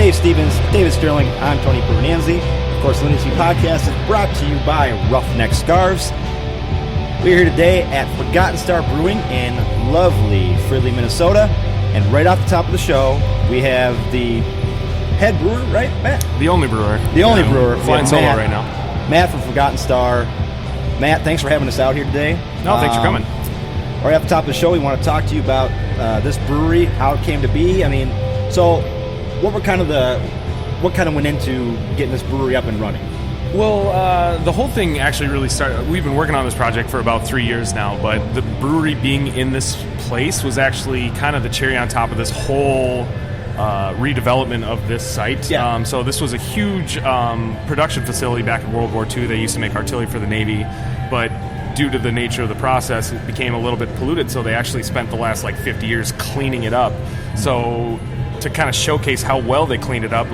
Dave Stevens, David Sterling, I'm Tony Bernanzi. Of course, Loonacy Podcast is brought to you by Roughneck Scarves. We're here today at Forgotten Star Brewing in lovely Fridley, Minnesota. And right off the top of the show, we have the head brewer, right, Matt? The only brewer. The only brewer. Flying solo right now. Matt from Forgotten Star. Matt, thanks for having us out here today. No, thanks for coming. Right off the top of the show, we want to talk to you about this brewery, how it came to be. I mean, so what kind of went into getting this brewery up and running? Well, the whole thing actually really started. We've been working on this project for about 3 years now, but the brewery being in this place was actually kind of the cherry on top of this whole redevelopment of this site. Yeah. So this was a huge production facility back in World War II. They used to make artillery for the Navy, but due to the nature of the process, it became a little bit polluted, so they actually spent the last 50 years cleaning it up. So to kind of showcase how well they cleaned it up,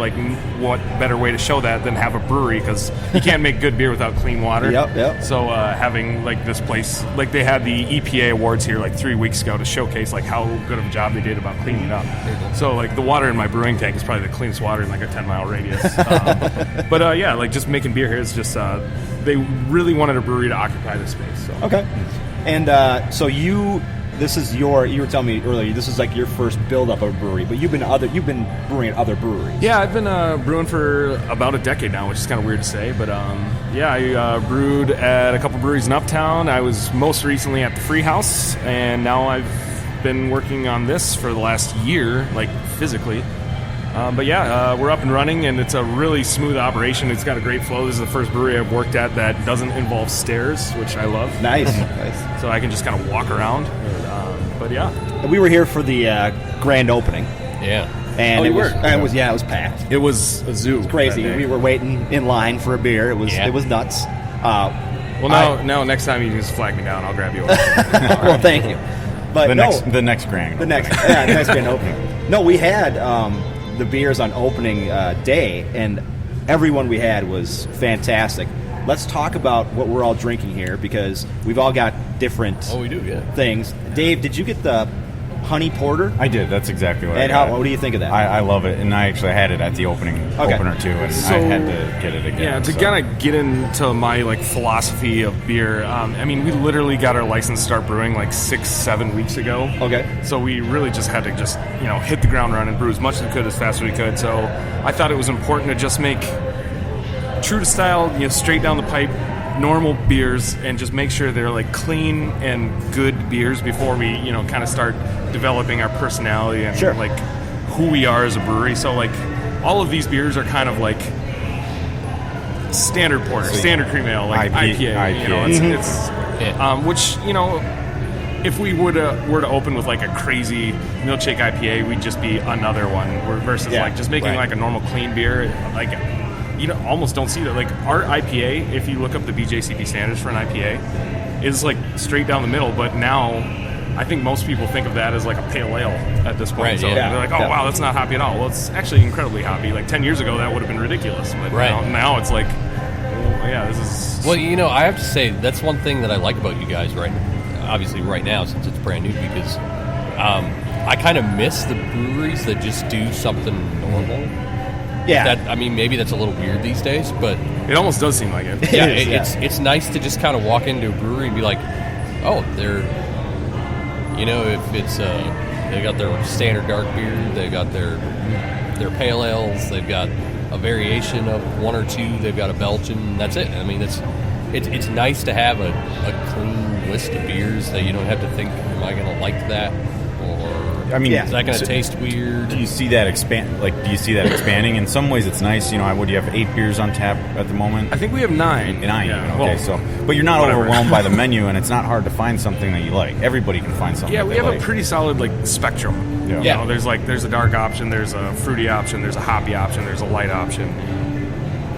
what better way to show that than have a brewery, because you can't make good beer without clean water. Yep. So having this place, they had the EPA awards here 3 weeks ago to showcase how good of a job they did about cleaning it up. So the water in my brewing tank is probably the cleanest water in a 10-mile radius. But just making beer here is just they really wanted a brewery to occupy this space. So. Okay. And so you were telling me earlier, this is your first build-up of a brewery, but you've been brewing at other breweries. Yeah, I've been brewing for about a decade now, which is kind of weird to say, but I brewed at a couple breweries in Uptown. I was most recently at the Free House, and now I've been working on this for the last year, physically. We're up and running, and it's a really smooth operation. It's got a great flow. This is the first brewery I've worked at that doesn't involve stairs, which I love. Nice. So I can just kind of walk around. We were here for the grand opening. Yeah. And it was packed. It was a zoo. It was crazy. We were waiting in line for a beer. It was nuts. Now next time you can just flag me down. I'll grab you over. Well, thank you. But the next grand opening. No, we had the beers on opening day, and everyone we had was fantastic. Let's talk about what we're all drinking here, because we've all got different things. Dave, did you get the honey porter? I did. That's exactly what I got. What do you think of that? I love it, and I actually had it at the opener too, and I had to get it again. Yeah, to kind of get into my philosophy of beer. We literally got our license to start brewing 6-7 weeks ago. Okay. So we really just had to hit the ground running, brew as much as we could, as fast as we could. So I thought it was important to just make true to style, straight down the pipe, normal beers, and just make sure they're clean and good beers before we kind of start developing our personality and who we are as a brewery. So all of these beers are kind of standard porter, standard cream ale, IPA. Which if we were to open with a crazy milkshake IPA, we'd just be another one. Versus just making a normal clean beer, you almost don't see that. Our IPA, if you look up the BJCP standards for an IPA, is straight down the middle. But now, I think most people think of that as a pale ale at this point. Right, so they're wow, that's not hoppy at all. Well, it's actually incredibly hoppy. 10 years ago, that would have been ridiculous. But now it's this is... Well, I have to say, that's one thing that I like about you guys right now, since it's brand new, because I kind of miss the breweries that just do something normal. Yeah. Maybe that's a little weird these days, but it almost does seem like it. Yeah, it's nice to just kind of walk into a brewery and be like, oh, they're, if it's they got their standard dark beer, they got their pale ales, they've got a variation of one or two, they've got a Belgian, and that's it. It's nice to have a clean list of beers that you don't have to think, am I going to like that? Is that going to taste weird? Do you see that expanding? In some ways, it's nice. What do you have? 8 beers on tap at the moment? I think we have 9. 9. Yeah. Okay, but you're not overwhelmed by the menu, and it's not hard to find something that you like. Everybody can find something. Yeah, we have a pretty solid spectrum. Yeah. There's a dark option, there's a fruity option, there's a hoppy option, there's a light option.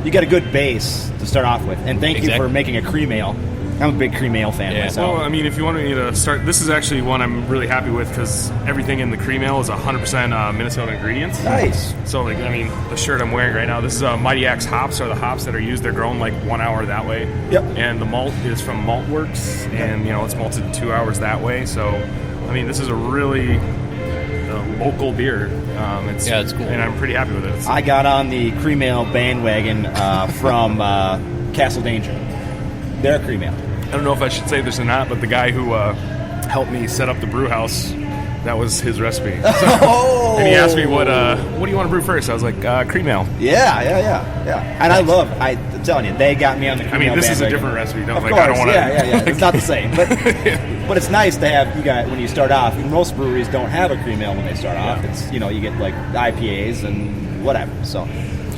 You got a good base to start off with, and thank you for making a cream ale. I'm a big cream ale fan myself. Well, if you wanted me to start, this is actually one I'm really happy with, because everything in the cream ale is 100% Minnesota ingredients. Nice. So, the shirt I'm wearing right now, this is Mighty Axe hops, are the hops that are used. They're grown 1 hour that way. Yep. And the malt is from Maltworks, and, it's malted 2 hours that way. So, this is a really local beer. It's cool, and I'm pretty happy with it. I got on the cream ale bandwagon from Castle Danger. Their cream ale. I don't know if I should say this or not, but the guy who helped me set up the brew house, that was his recipe. And he asked me, what do you want to brew first? I was like, cream ale. Yeah. And I'm telling you, they got me on the cream ale bandwagon. This is a different recipe. Of course, I don't want to. Yeah. It's not the same. But it's nice to have you guys, when you start off, most breweries don't have a cream ale when they start off. It's, you get like IPAs and whatever. So.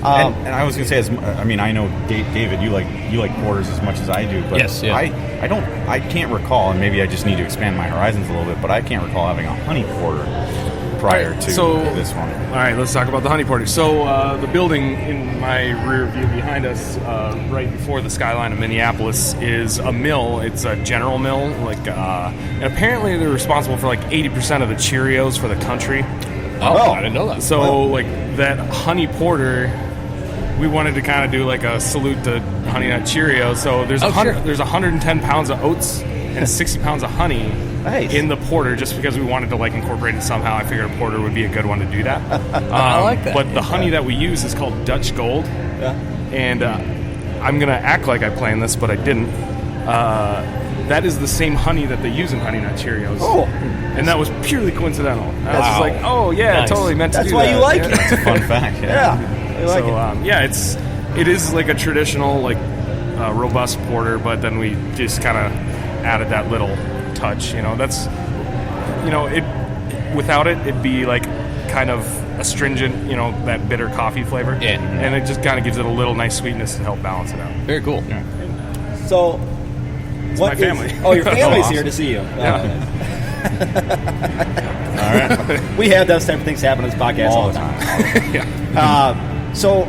And I was going to say, I know David, you like porters as much as I do, but yes, yeah. I can't recall, and maybe I just need to expand my horizons a little bit, but I can't recall having a honey porter prior to this one. All right, let's talk about the honey porter. So the building in my rear view behind us, right before the skyline of Minneapolis, is a mill. It's a General Mill, and apparently they're responsible for 80% of the Cheerios for the country. Oh, I didn't know that. So that honey porter, we wanted to kind of do a salute to Honey Nut Cheerios. So there's 110 pounds of oats and 60 pounds of honey in the porter, just because we wanted to incorporate it somehow. I figured a porter would be a good one to do that. I like that. But the honey that we use is called Dutch Gold. Yeah. And I'm going to act like I planned this, but I didn't. That is the same honey that they use in Honey Nut Cheerios. Oh. And that was purely coincidental. I was just like, nice. Totally meant to do that. That's why you like it. It's a fun fact. It is a traditional, robust porter, but then we just kind of added that little touch. That's, without it, it'd be kind of astringent, that bitter coffee flavor. Yeah. And it just kind of gives it a little nice sweetness to help balance it out. Very cool. Yeah. So, my family. Your family's here to see you. Yeah. All right. We have those type of things happen on this podcast all the time. Yeah. So,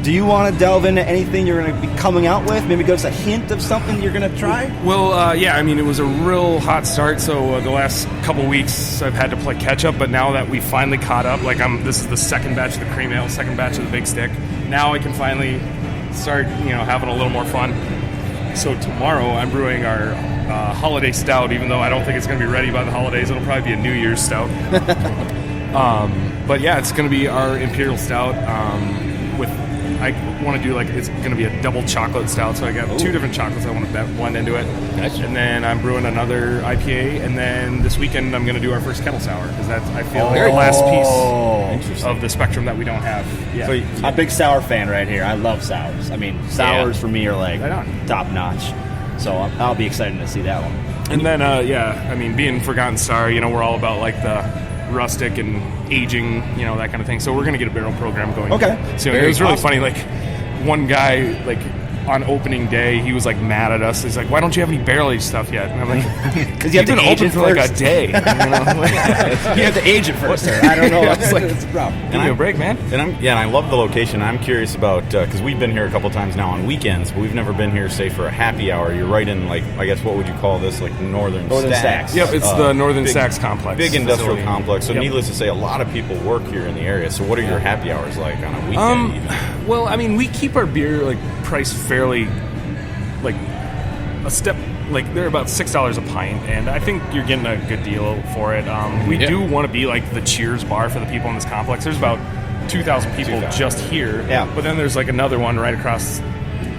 do you want to delve into anything you're going to be coming out with? Maybe give us a hint of something you're going to try? Well, it was a real hot start. So the last couple weeks I've had to play catch up, but now that we finally caught up, this is the second batch of the cream ale, second batch of the big stick. Now I can finally start, having a little more fun. So tomorrow I'm brewing our holiday stout, even though I don't think it's going to be ready by the holidays. It'll probably be a New Year's stout. But yeah, it's going to be our Imperial Stout I want to do it's going to be a double chocolate stout, so I got two different chocolates I want to blend into it. Nice. And then I'm brewing another IPA, and then this weekend I'm going to do our first kettle sour, because that's, I feel the last piece of the spectrum that we don't have. Yeah. So I'm a big sour fan right here. I love sours. Sours for me are right top notch. So I'll be excited to see that one. And then, being Forgotten Star, we're all about the rustic and aging, that kind of thing. So we're going to get a barrel program going. Okay. So it was really funny. One guy, on opening day, he was mad at us. He's like, "Why don't you have any barrel aged stuff yet?" And I'm like, "Because you have to age it for a day. You have to age it first. I don't know. It's a problem. Give me a break, man." And I love the location. I'm curious about, because we've been here a couple times now on weekends, but we've never been here, say, for a happy hour. You're right in, I guess, what would you call this, Northern Stacks? Yep, it's the Northern Stacks complex. Big industrial complex. So needless to say, a lot of people work here in the area. So what are your happy hours like on a weekend? Well, we keep our beer priced fairly a step, they're about $6 a pint, and I think you're getting a good deal for it. We do want to be the Cheers bar for the people in this complex. There's about 2,000 people just here, but then there's another one right across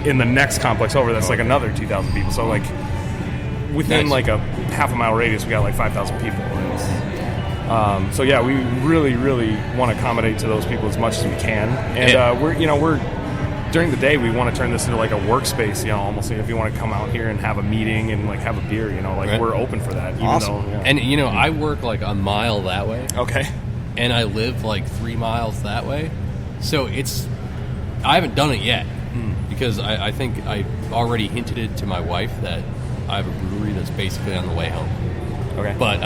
in the next complex over that's another 2,000 people. So within a half a mile radius, we got 5,000 people. So yeah, we really, really want to accommodate to those people as much as we can, and we're during the day we want to turn this into a workspace, almost if you want to come out here and have a meeting and have a beer, we're open for that. Awesome. Even though, And I work a mile that way. Okay. And I live 3 miles that way, so I haven't done it yet because I think I already hinted it to my wife that I have a brewery that's basically on the way home. Okay. But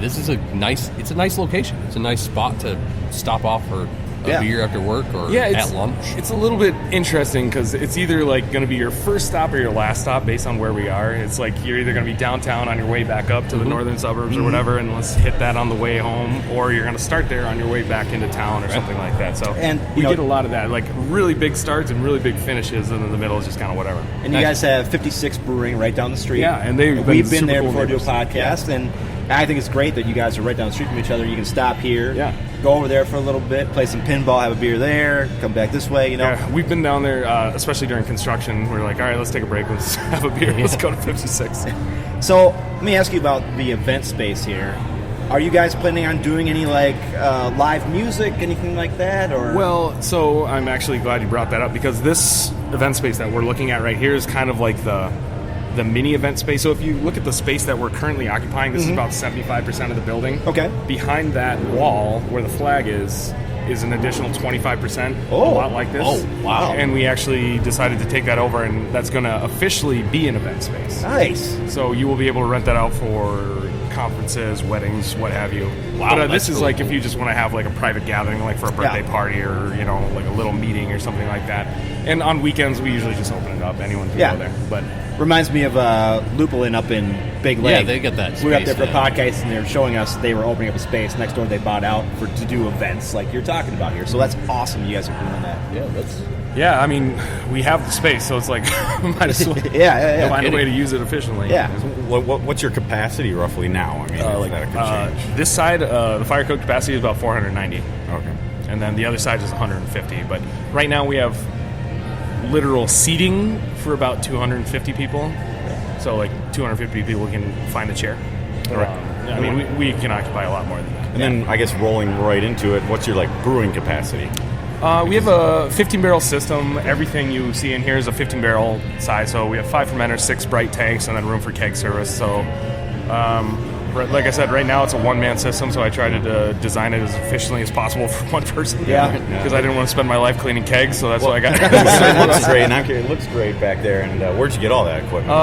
this is a nice location. It's a nice spot to stop off for a beer after work or at lunch. It's a little bit interesting because it's either going to be your first stop or your last stop based on where we are. It's you're either going to be downtown on your way back up to the northern suburbs or whatever, and let's hit that on the way home, or you're going to start there on your way back into town or something like that. So we get a lot of that, really big starts and really big finishes, and then the middle is just kind of whatever. And you guys have 56 Brewing right down the street. Yeah, and we've been there before to do a podcast, and I think it's great that you guys are right down the street from each other. You can stop here, go over there for a little bit, play some pinball, have a beer there, come back this way, you know. Yeah, we've been down there, especially during construction. We're like, all right, let's take a break. Let's have a beer. Let's go to 56. So let me ask you about the event space here. Are you guys planning on doing any live music, anything like that? Or well, so I'm actually glad you brought that up because this event space that we're looking at right here is kind of like the mini event space. So if you look at the space that we're currently occupying, this is about 75% of the building. Okay. Behind that wall where the flag is an additional 25%, a lot like this. Oh, wow. And we actually decided to take that over, and that's going to officially be an event space. Nice. So you will be able to rent that out for conferences, weddings, what have you. Wow, but this is cool. If you just want to have a private gathering, like for a birthday party or a little meeting or something like that. And on weekends we usually just open it up. Anyone can go there. But reminds me of Lupulin up in Big Lake. Yeah, they get that space. We were up there for a podcast, and they were showing us they were opening up a space next door. They bought out to do events like you're talking about here. So that's awesome. You guys are doing that. Yeah, I mean, we have the space, so it's like might as well find a way to use it efficiently. Yeah. What's your capacity roughly now? I mean, that could change. This side, the fire code capacity is about 490. Okay. And then the other side is 150. But right now we have literal seating for about 250 people. So 250 people can find a chair. Right. I mean, we can occupy a lot more than that. And then I guess rolling right into it, what's your brewing capacity? We have a 15-barrel system. Everything you see in here is a 15-barrel size. So we have 5 fermenters, 6 bright tanks, and then room for keg service. So, like I said, right now it's a one-man system, so I try to design it as efficiently as possible for one person. Yeah. Because I didn't want to spend my life cleaning kegs, so that's why I got it. It looks great. It looks great back there. And where'd you get all that equipment?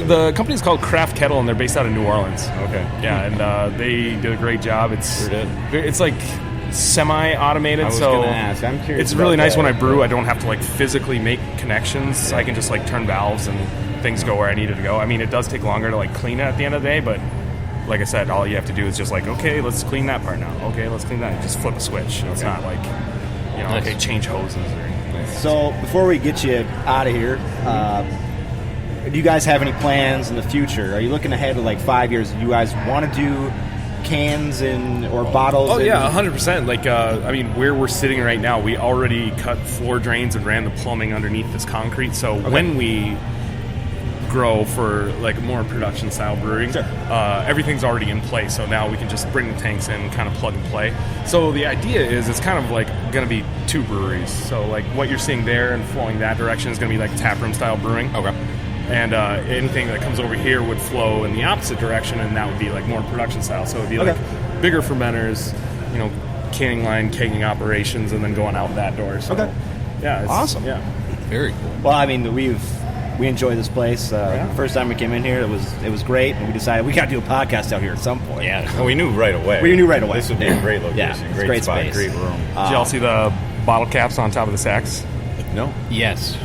The company's called Craft Kettle, and they're based out of New Orleans. Okay. Yeah, and they did a great job. It's like semi-automated, I was so gonna ask. I'm curious. it's really nice that. when I brew. I don't have to physically make connections. I can just turn valves and things go where I need it to go. I mean, it does take longer to clean it at the end of the day, but like I said, all you have to do is just okay, let's clean that part now. Okay, let's clean that. Just flip a switch. It's not Nice. okay, change hoses or anything. So before we get you out of here, do you guys have any plans in the future? Are you looking ahead to 5 years? Do you guys want to do cans or bottles? Oh yeah, 100%. I mean, where we're sitting right now, we already cut floor drains and ran the plumbing underneath this concrete. So when we grow for more production style brewing, everything's already in place. So now we can just bring the tanks in, kind of plug and play. So the idea is it's kind of going to be 2 breweries. So what you're seeing there and flowing that direction is going to be taproom style brewing. Okay. And anything that comes over here would flow in the opposite direction, and that would be more production style. So it would be bigger fermenters, canning line, kegging operations, and then going out that door. So, yeah, it's awesome. Yeah, very cool. Well, I mean, we enjoy this place. The first time we came in here, it was great, and we decided we got to do a podcast out here at some point. Yeah, well, we knew right away. This would be a great location, great spot, space. great room. Did y'all see the bottle caps on top of the sacks? No. Yes.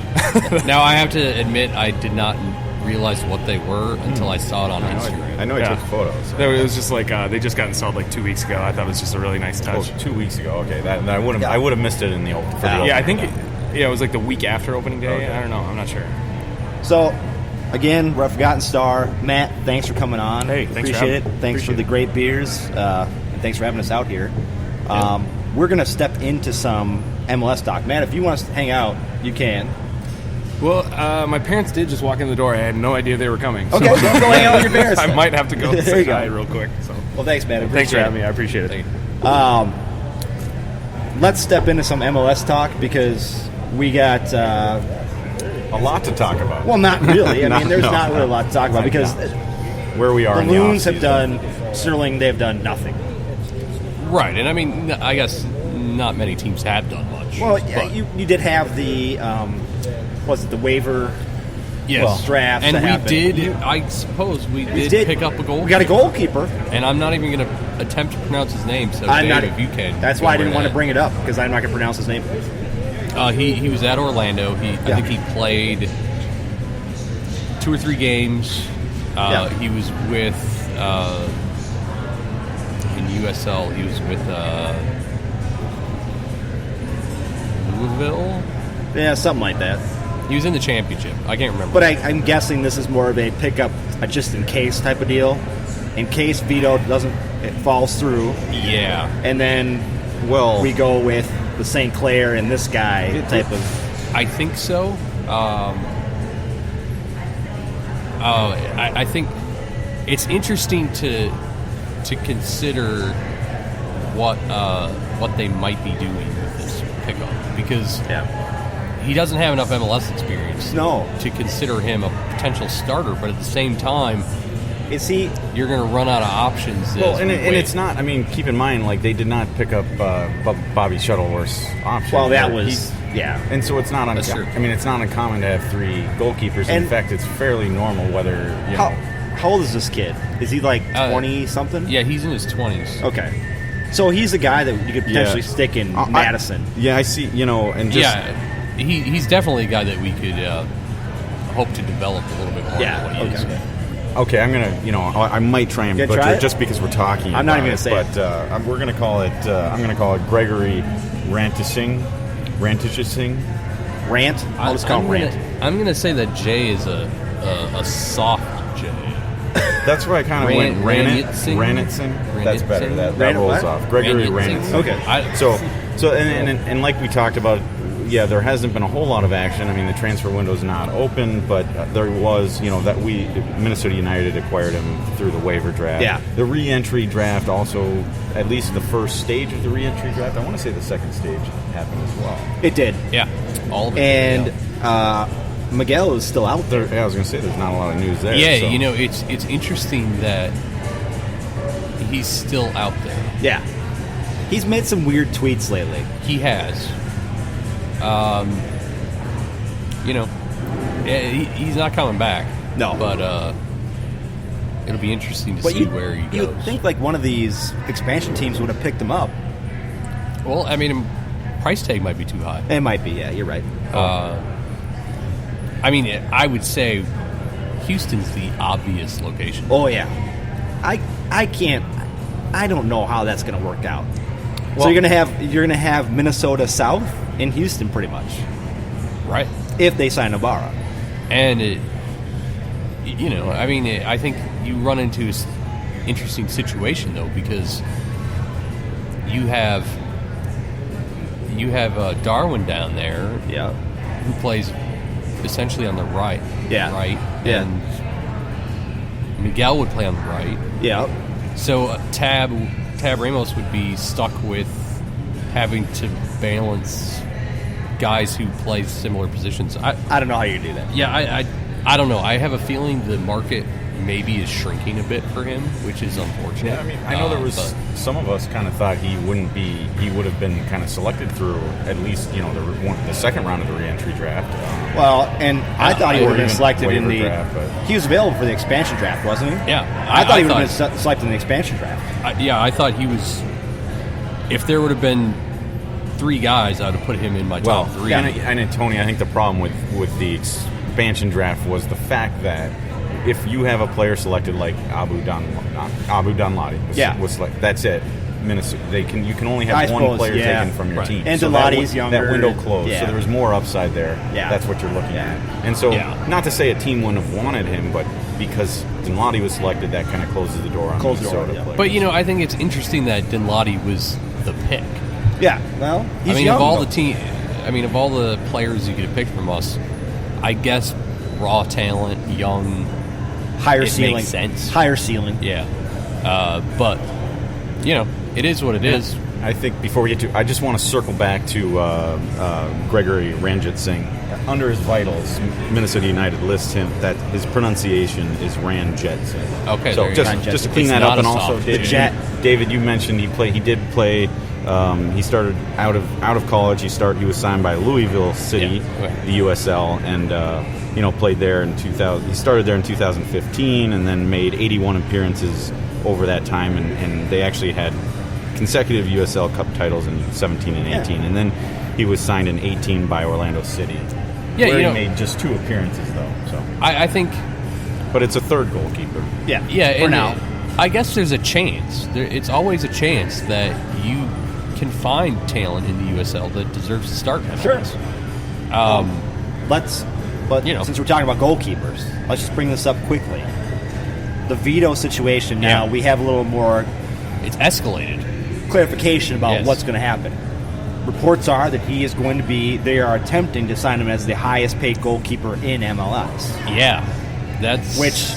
Now I have to admit I did not realize what they were until I saw it on Instagram. I know I took photos. So. It was just they just got installed 2 weeks ago. I thought it was just a really nice touch. 2 weeks ago. Okay, I would have missed it in the open. I think it was the week after opening day. Okay. I don't know. I'm not sure. So, again, we're at Forgotten Star. Matt, thanks for coming on. Hey, thanks Appreciate it. Thanks for the great beers, and thanks for having us out here. We're going to step into some MLS talk. Matt, if you want us to hang out, you can. Well, my parents did just walk in the door. I had no idea they were coming. Okay, so go hang out with your parents. I might have to go say hi real quick. So. Well, thanks, Matt. Thanks for having me. I appreciate it. Let's step into some MLS talk because we got a lot to talk about. Well, not really. I mean, there's not really a lot to talk about because where we are. The Loons have done Sterling. They have done nothing. Right, and I mean, I guess not many teams have done much. Well, you did have the the waiver draft, and we did. I suppose we did pick up a goalkeeper. We got a goalkeeper, and I'm not even going to attempt to pronounce his name. So, if you can, that's why I didn't want to bring it up because I'm not going to pronounce his name. He was at Orlando. I think he played 2 or 3 games. He was with in USL. He was with Louisville. Yeah, something like that. He was in the championship. I can't remember. But I'm guessing this is more of a pickup, just in case type of deal. in case Vito it falls through. Yeah. And then we go with the St. Clair and this guy type of... I think so. I think it's interesting to consider what they might be doing with this pickup, because he doesn't have enough MLS experience to consider him a potential starter, but at the same time, you're going to run out of options. Well, and it's not. I mean, keep in mind, like, they did not pick up Bobby Shuttleworth's option. Well, that was and so it's not. I mean, it's not uncommon to have 3 goalkeepers. In fact, it's fairly normal. Whether how old is this kid? Is he like 20 something? Yeah, he's in his 20s. Okay, so he's a guy that you could potentially stick in Madison. I see. And just he's definitely a guy that we could hope to develop a little bit more. Okay, I'm gonna, I might try and butcher it just because we're talking. I'm not even gonna say it, but we're gonna call it. I'm gonna call it Gregory Rantising. Rant. I'll just call him Rant. I'm gonna say that J is a soft J. That's where I kind of went. Ranitsing. That's better. That rolls off. Gregory Ranitsing. Okay. So and like we talked about. Yeah, there hasn't been a whole lot of action. I mean, the transfer window's not open, but there was, Minnesota United acquired him through the waiver draft. Yeah. The re-entry draft also, at least the first stage of the re-entry draft, I want to say the second stage happened as well. It did. Yeah. All of it. And Miguel is still out there. Yeah, I was going to say, there's not a lot of news there. Yeah, so. It's interesting that he's still out there. Yeah. He's made some weird tweets lately. He has. He's not coming back. No. But it'll be interesting to see where he goes. You'd think like one of these expansion teams would have picked him up. Well, I mean, price tag might be too high. It might be, yeah, you're right. I would say Houston's the obvious location. Oh, yeah. I don't know how that's going to work out. Well, so you're gonna have Minnesota South in Houston, pretty much, right? If they sign Navarra, and I think you run into an interesting situation though, because you have Darwin down there, who plays essentially on the right, right, and Miguel would play on the right, So Tab Ramos would be stuck with having to balance guys who play similar positions. I don't know how you do that. Yeah, I don't know. I have a feeling the market maybe is shrinking a bit for him, which is unfortunate. Yeah, I mean, I know there was some of us kind of thought he would have been kind of selected through at least the second round of the re-entry draft. I thought he would have been selected in the draft, but he was available for the expansion draft, wasn't he? Yeah, I thought he would have been selected in the expansion draft. I thought he was. If there would have been 3 guys, I would have put him in my top 3. And Tony, I think the problem with the expansion draft was the fact that if you have a player selected like Abu Danladi, was selected, that's it. Minnesota, you can only have one player taken from your team. And Danladi's younger. That window closed, so there was more upside there. Yeah. That's what you're looking at. And so, not to say a team wouldn't have wanted him, but because Danladi was selected, that kind of closes the door on Minnesota players. But I think it's interesting that Danladi was the pick. Yeah, well, he's young, of all the players you could have picked from us, I guess raw talent, young, higher ceiling, makes sense. Higher ceiling, yeah. But it is what it is. I think before we get to, I just want to circle back to Gregory Ranjitsingh. Under his vitals, Minnesota United lists him that his pronunciation is Ranjitsingh. Okay, so just to clean that up, and also David, you mentioned he did play. He started out of college. He was signed by Louisville City, the USL, and played there in 2000. He started there in 2015, and then made 81 appearances over that time, and they actually had consecutive USL Cup titles in 17 and 18, and then he was signed in 18 by Orlando City. Yeah, where he made just 2 appearances though. So I think, but it's a third goalkeeper. Yeah. For now, I guess there's a chance. It's always a chance that you can find talent in the USL that deserves to start. Sure. Since we're talking about goalkeepers, let's just bring this up quickly. the Vito situation now, we have a little more... It's escalated. Clarification about what's going to happen. Reports are that he is going to be... They are attempting to sign him as the highest paid goalkeeper in MLS. Yeah. That's... Which,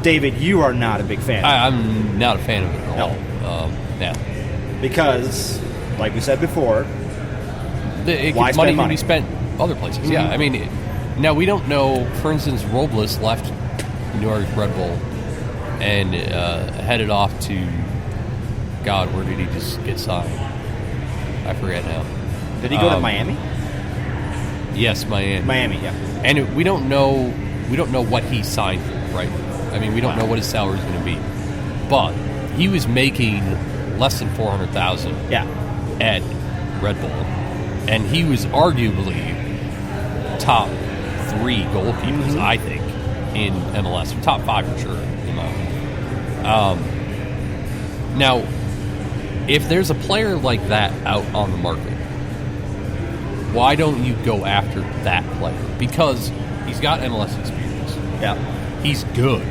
David, you are not a big fan of. I'm not a fan of it at all. Yeah. Because, like we said before, money can be spent other places. Mm-hmm. Yeah, I mean, now we don't know. For instance, Robles left New York Red Bull and headed off to, God, where did he just get signed? I forget now. Did he go to Miami? Yes, Miami. Miami, yeah. And we don't know what he signed for, right? I mean, we don't know what his salary is going to be. But he was making less than $400,000 at Red Bull. And he was arguably top 3 goalkeepers, I think, in MLS. Top 5 for sure. Now, if there's a player like that out on the market, why don't you go after that player? Because he's got MLS experience. Yeah. He's good.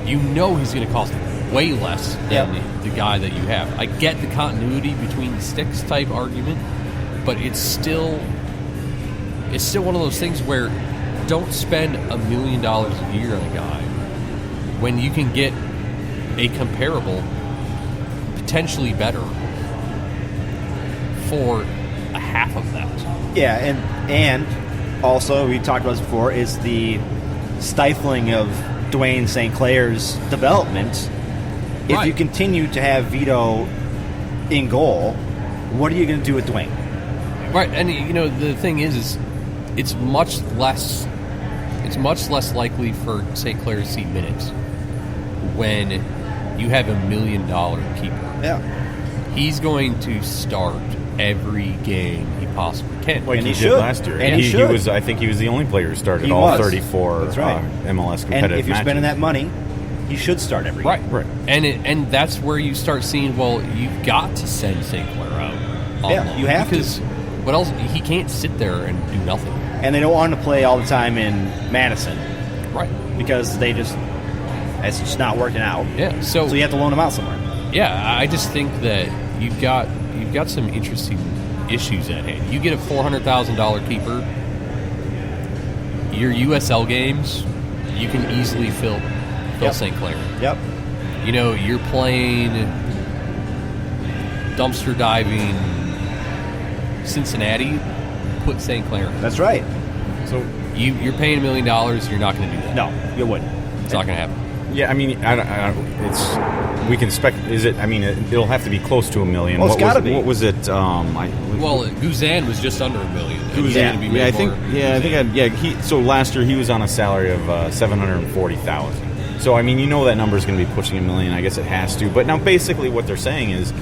You know he's going to cost way less than the guy that you have. I get the continuity between the sticks type argument, but it's still one of those things where don't spend $1 million a year on a guy when you can get a comparable, potentially better for a half of that. Yeah, and also we talked about this before is the stifling of Dwayne St. Clair's development. If you continue to have Vito in goal, what are you going to do with Dwayne? Right, and the thing is it's much less likely for St. Clair to see minutes when you have $1 million keeper. Yeah, he's going to start every game he possibly can. Like he did last year. And he was. I think he was the only player who started all 34 MLS competitive And if you're spending matches. that money, he should start every game. Right. And that's where you start seeing, well, you've got to send St. Clair out. Yeah, you have because what else? He can't sit there and do nothing. And they don't want him to play all the time in Madison. Right. Because it's just not working out. Yeah. So you have to loan him out somewhere. Yeah, I just think that you've got some interesting issues at hand. You get a $400,000 keeper. Your USL games, you can easily fill St. Clair. Yep. You're playing dumpster diving Cincinnati, put St. Clair in. That's right. So you're paying $1 million, you're not going to do that. No, you wouldn't. It's not going to happen. Yeah, I mean, we can spec. Is it? I mean, it'll have to be close to $1 million. Well, it's got to be. What was it? Guzan was just under $1 million. So last year he was on a salary of $740,000. So I mean, that number is going to be pushing $1 million. I guess it has to. But now, basically, what they're saying is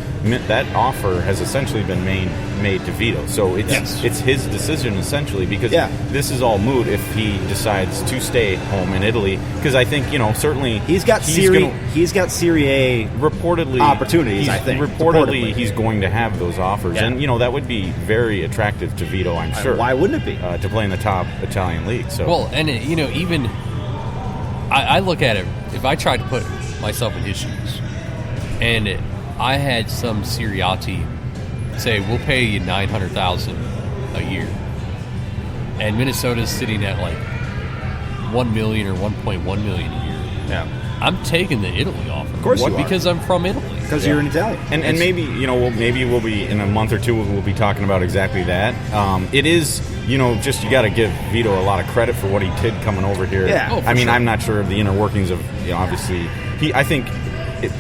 that offer has essentially been made to Vito. So it's his decision essentially because this is all moot if he decides to stay home in Italy. Because I think certainly he's got Serie A reportedly opportunities. I think reportedly he's going to have those offers, and that would be very attractive to Vito. I'm sure. Why wouldn't it be to play in the top Italian league? So even. I look at it, if I tried to put myself in his shoes, and I had some Siriati say, we'll pay you $900,000 a year, and Minnesota's sitting at like $1 million or $1.1 million a year. Yeah. I'm taking the Italy offer. Of course you are. Because I'm from Italy. Because you're an Italian. And maybe, maybe we'll be, in a month or two, we'll be talking about exactly that. It is, just you got to give Vito a lot of credit for what he did coming over here. Yeah. I'm not sure of the inner workings of, obviously, I think,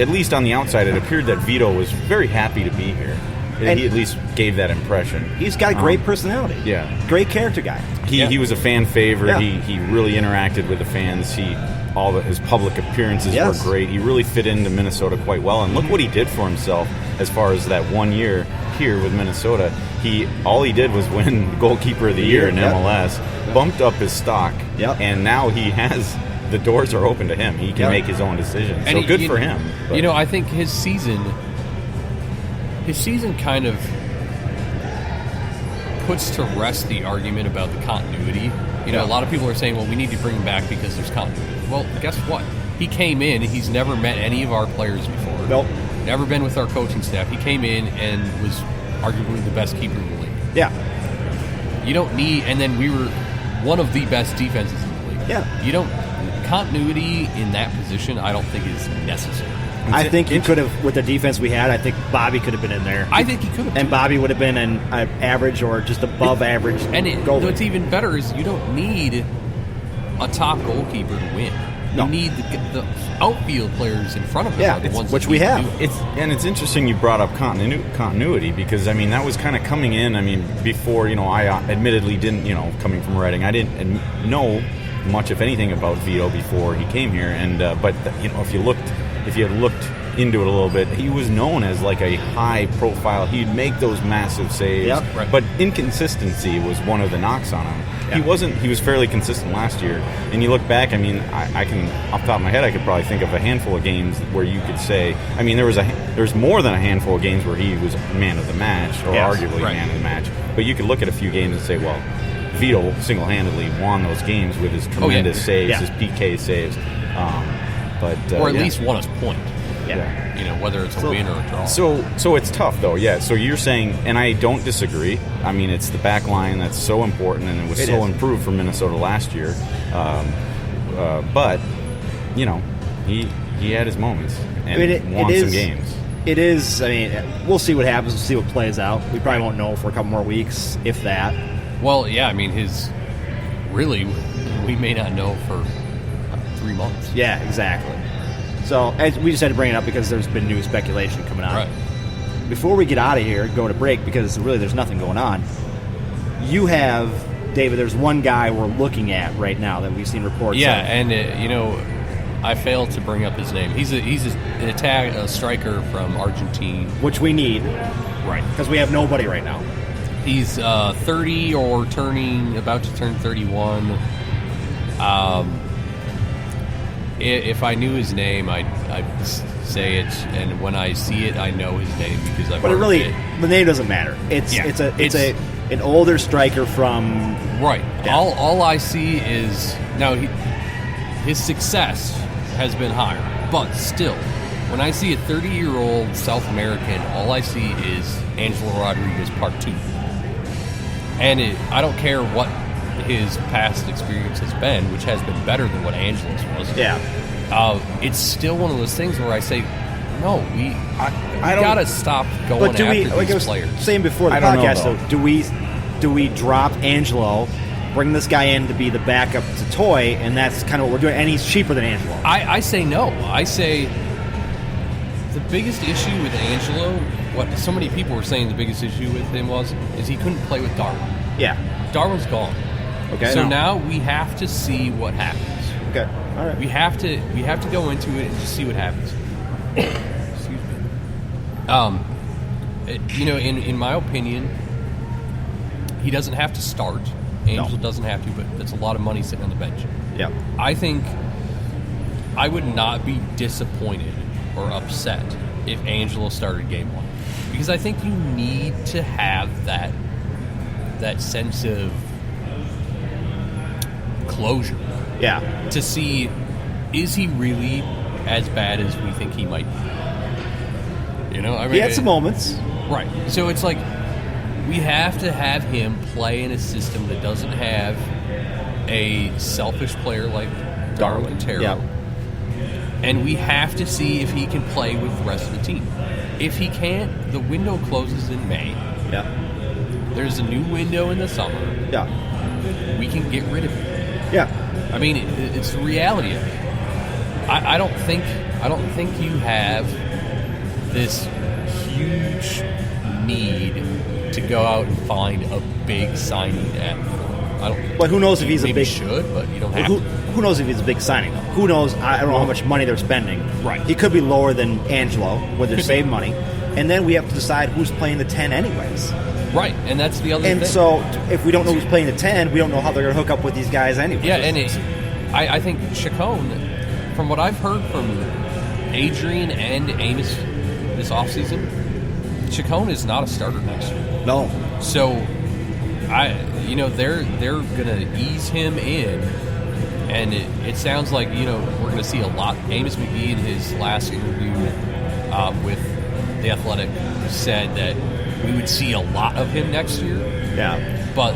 at least on the outside, it appeared that Vito was very happy to be here. And he at least gave that impression. He's got a great personality. Yeah. Great character guy. He was a fan favorite. Yeah. He really interacted with the fans. His public appearances were great. He really fit into Minnesota quite well. And look what he did for himself as far as that 1 year here with Minnesota. All he did was win Goalkeeper of the Year in MLS, bumped up his stock, and now the doors are open to him. He can make his own decisions. So good for him. But. I think his season kind of puts to rest the argument about the continuity. A lot of people are saying, well, we need to bring him back because there's continuity. Well, guess what? He came in. He's never met any of our players before. Nope. Never been with our coaching staff. He came in and was arguably the best keeper in the league. Yeah. You don't need, and then we were one of the best defenses in the league. Yeah. You don't, continuity in that position, I don't think is necessary. I think you could have, with the defense we had, I think Bobby could have been in there. I think he could have. And Bobby would have been an average or just above average. And what's even better is you don't need a top goalkeeper to win. No. You need the outfield players in front of him. Yeah, are the ones which we have. It's interesting you brought up continuity because, I mean, that was kind of coming in. I mean, before, I admittedly didn't, coming from Reading, I didn't know much, if anything, about Vito before he came here. And but if you had looked into it a little bit, he was known as like a high profile. He'd make those massive saves, yep, right. But inconsistency was one of the knocks on him. Yeah. He was fairly consistent last year. And you look back, I mean, I can, off the top of my head, I could probably think of a handful of games where you could say, I mean, there's more than a handful of games where he was man of the match, or arguably man of the match. But you could look at a few games and say, well, Vito single-handedly won those games with his tremendous saves, his PK saves. Or at least won us point. Yeah. Whether it's a win or a draw. So it's tough, though, yeah. So you're saying, and I don't disagree, I mean, it's the back line that's so important, and it was improved for Minnesota last year. But, he had his moments and won some games. It is, I mean, we'll see what happens. We'll see what plays out. We probably won't know for a couple more weeks, if that. Well, yeah, I mean, we may not know for 3 months. Yeah, exactly. So we just had to bring it up because there's been new speculation coming out. Right. Before we get out of here, go to break, because really there's nothing going on. You have, David, there's one guy we're looking at right now that we've seen reports of. Yeah, and, I failed to bring up his name. He's a striker from Argentina. Which we need. Right. Because we have nobody right now. He's 30 or about to turn 31. If I knew his name, I'd say it, and when I see it, I know his name because I've. But the name doesn't matter. It's an older striker from. Right. Yeah. All I see is now his success has been higher, but still, when I see a 30-year-old South American, all I see is Angelo Rodriguez Part 2, and I don't care what his past experience has been, which has been better than what Angelo's was. Yeah. It's still one of those things where I say, no, we gotta stop going after these players. Saying before the podcast, though, do we drop Angelo, bring this guy in to be the backup to Toy, and that's kind of what we're doing, and he's cheaper than Angelo? I say no. I say the biggest issue with Angelo, what so many people were saying the biggest issue with him is he couldn't play with Darwin. Yeah. Darwin's gone. Okay. So now we have to see what happens. Okay. All right. We have to go into it and just see what happens. Excuse me. In my opinion, he doesn't have to start. Angelo doesn't have to, but that's a lot of money sitting on the bench. Yeah. I think I would not be disappointed or upset if Angelo started game one, because I think you need to have that sense of closure. Yeah. To see, is he really as bad as we think he might be? I mean, he had some moments. Right. So it's like we have to have him play in a system that doesn't have a selfish player like Darwin Terrell. Yeah. And we have to see if he can play with the rest of the team. If he can't, the window closes in May. Yeah. There's a new window in the summer. Yeah. We can get rid of him. Yeah. I mean, it's the reality of it. I don't think you have this huge need to go out and find a big signing But who knows if he's a big... should, but you don't have to. Who knows if he's a big signing, though? Who knows? I don't know how much money they're spending. Right. He could be lower than Angelo, where they're saving money. And then we have to decide who's playing the 10 anyways. Right, and that's the other thing. And so, if we don't know who's playing the 10, we don't know how they're going to hook up with these guys anyway. Yeah, and I think Chacon, from what I've heard from Adrian and Amos this offseason, Chacon is not a starter next year. No. So, they're going to ease him in And it sounds like, we're going to see a lot. Amos McGee in his last interview with The Athletic said that we would see a lot of him next year. Yeah. But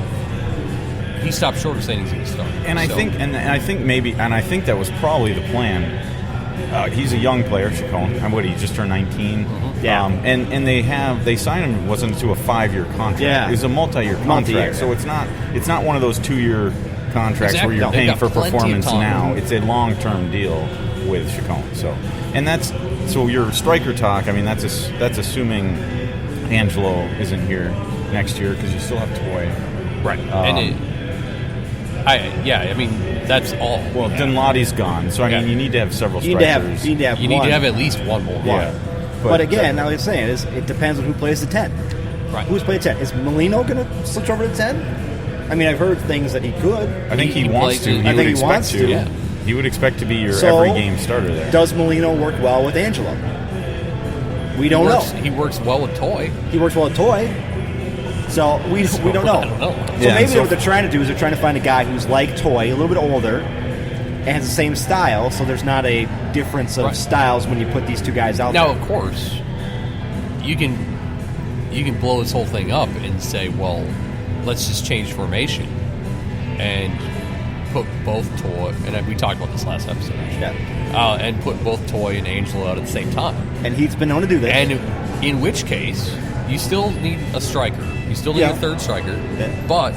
he stopped short of saying he's going to start. And I think that was probably the plan. He's a young player, Chacon. He just turned 19. Mm-hmm. Yeah. And they signed him wasn't to a 5-year contract. Yeah. It was a multi-year contract. So it's not one of those 2-year contracts where you're paying for performance now. It's a long-term deal with Chacon. So your striker talk. I mean, that's assuming Angelo isn't here next year because you still have Toy. Right. That's all. Well, Dinladi's gone, so I mean, you need to have several strikers. You need to have at least one more. Yeah. But again, I was saying it depends on who plays the 10. Right. Who's playing 10? Is Molino going to switch over to 10? I mean, I've heard things that he could. I think he wants to. I think he wants to. Yeah. He would expect to be your every game starter there. Does Molino work well with Angelo? We don't know. He works well with Toy. So we don't know. I don't know. So maybe what they're trying to do is they're trying to find a guy who's like Toy, a little bit older, and has the same style, so there's not a difference of styles when you put these two guys out there. Now, of course, you can blow this whole thing up and say, well, let's just change formation and put both Toy, and we talked about this last episode, and put both Toy and Angelo out at the same time. And he's been known to do that. And in which case, you still need a striker. You still need a third striker. Yeah. But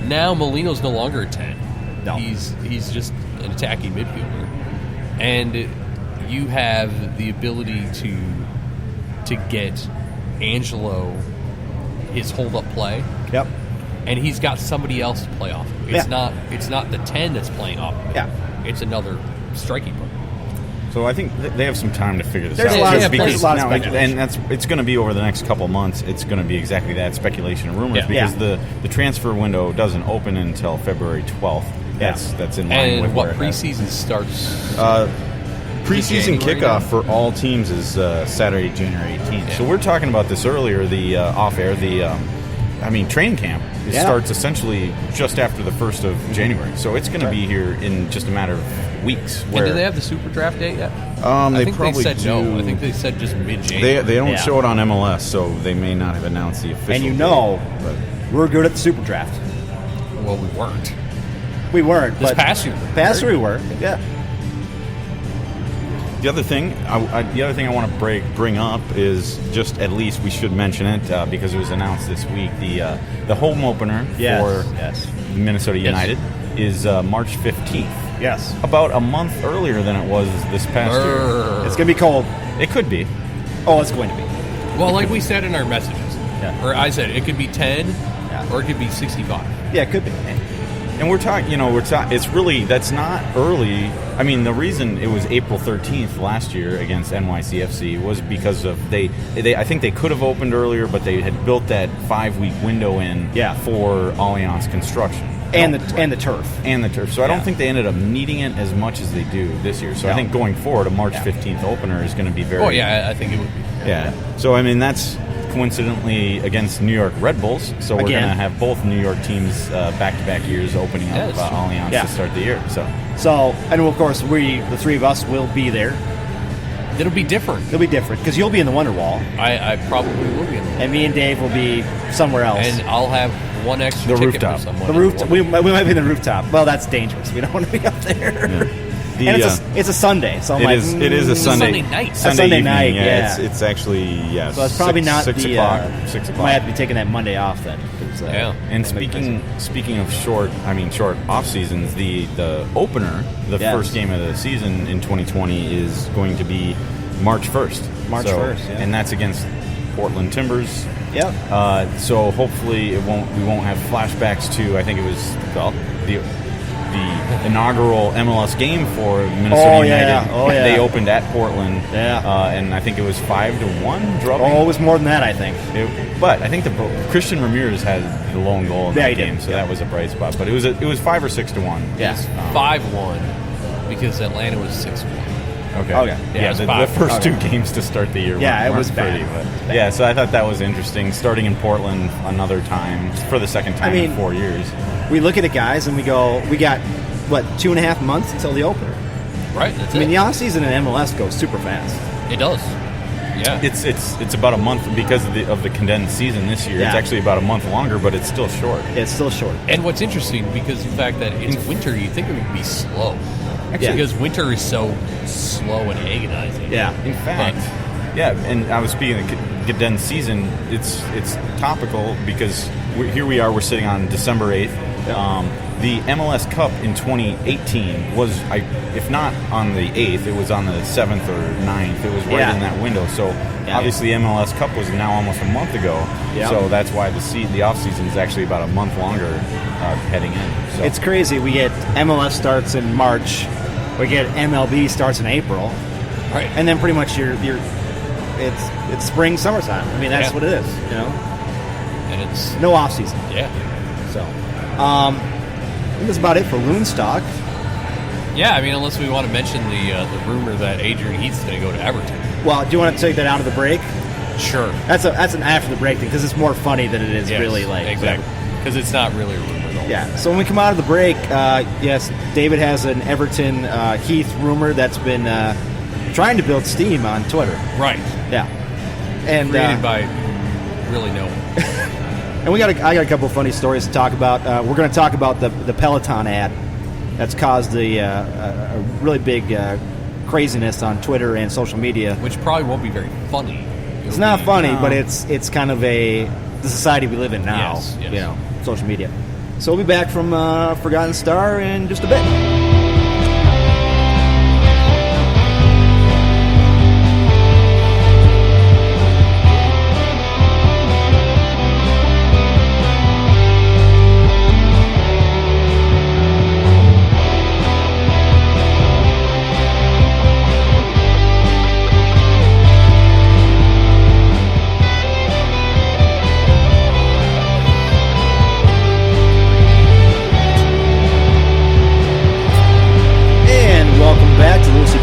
now Molino's no longer a 10. No. He's just an attacking midfielder. And you have the ability to get Angelo his hold-up play. Yep. And he's got somebody else to play off of. It's not the 10 that's playing off of it. Yeah. It's another striking player. So I think they have some time to figure this There's out. A lot of speculation. And it's going to be over the next couple months. It's going to be exactly that, speculation and rumors, because the transfer window doesn't open until February 12th. That's in line with what preseason starts. Preseason kickoff for all teams is Saturday, January 18th. Yeah. So we're talking about this earlier. The off air. Training camp starts essentially just after the 1st of January. So it's going to be here in just a matter of weeks. And do they have the super draft date yet? They probably said do. no. I think they said just mid-January. They don't show it on MLS, so they may not have announced the official And date, we're good at the super draft. Well, we weren't. We weren't. This but past year. Past year we were. Yeah. The other thing I want to bring up is just at least we should mention it because it was announced this week. The home opener for Minnesota United is March 15th. Yes. About a month earlier than it was this past year. It's going to be cold. It could be. Oh, it's going to be. Well, like we said in our messages, or I said it could be 10 or it could be 65. Yeah, it could be. And we're talking, it's really, that's not early. I mean, the reason it was April 13th last year against NYCFC was because of I think they could have opened earlier, but they had built that 5-week window in for Allianz construction. And the turf. And the turf. So I don't think they ended up needing it as much as they do this year. So I think going forward, a March 15th opener is going to be very... Oh, yeah, I think it would be. Yeah. So, I mean, that's coincidentally against New York Red Bulls. So we're going to have both New York teams back-to-back years opening up Allianz to start the year. So, and of course, the three of us will be there. It'll be different. It'll be different because you'll be in the Wonderwall. I probably will be in the Wonderwall. And me and Dave will be somewhere else. And I'll have one extra ticket for someone. The rooftop. We might be in the rooftop. Well, that's dangerous. We don't want to be up there. Yeah. And it's a Sunday, so it is a Sunday night. Sunday night. Yeah, it's actually So it's probably not 6 o'clock. 6 o'clock. Might have to be taking that Monday off then. And speaking of short off seasons, the opener, the first game of the season in 2020 is going to be March 1st. March 1st, and that's against Portland Timbers. Yeah. So hopefully we won't have flashbacks to, I think it was the inaugural MLS game for Minnesota United. They opened at Portland. And I think it was 5-1 drubbing. Oh, it was more than that, I think. But I think Christian Ramirez had the lone goal in that game, so that was a bright spot. But it was 5 or 6-1. Yes, 5-1 because Atlanta was 6-1. Okay. The first two games to start the year. Yeah, it was pretty. Bad. So I thought that was interesting. Starting in Portland another time for the second time in 4 years. We look at it, guys, and we go, we got what, 2.5 months until the opener. Right. That's I mean, the off season in MLS goes super fast. It does. Yeah. It's about a month because of the condensed season this year. Yeah. It's actually about a month longer, but it's still short. It's still short. And what's interesting, because of the fact that it's winter, you think it would be slow. Because winter is so slow and agonizing. Yeah. In fact, and I was speaking of condensed season. It's topical because here we are. We're sitting on December 8th. The MLS Cup in 2018 was, if not on the 8th, it was on the 7th or 9th. It was right in that window. So obviously the MLS Cup was now almost a month ago. Yeah. So that's why the off season is actually about a month longer heading in. So. It's crazy. We get MLS starts in March. We get MLB starts in April. Right. And then pretty much it's spring, summertime. I mean, that's what it is, you know? And it's no off season. Yeah. So, I think that's about it for Loonstock. Yeah, I mean, unless we want to mention the rumor that Adrian Heath's going to go to Everton. Well, do you want to take that out of the break? Sure. That's an after the break thing because it's more funny than it is really like exactly because it's not really a rumor though. Yeah. So when we come out of the break, yes, David has an Everton Heath rumor that's been trying to build steam on Twitter. Right. Yeah. And created by really no one. And I got a couple of funny stories to talk about. We're going to talk about the Peloton ad that's caused a really big craziness on Twitter and social media. Which probably won't be very funny. It's not funny, but it's kind of the society we live in now. Yes. You know, social media. So we'll be back from Forgotten Star in just a bit.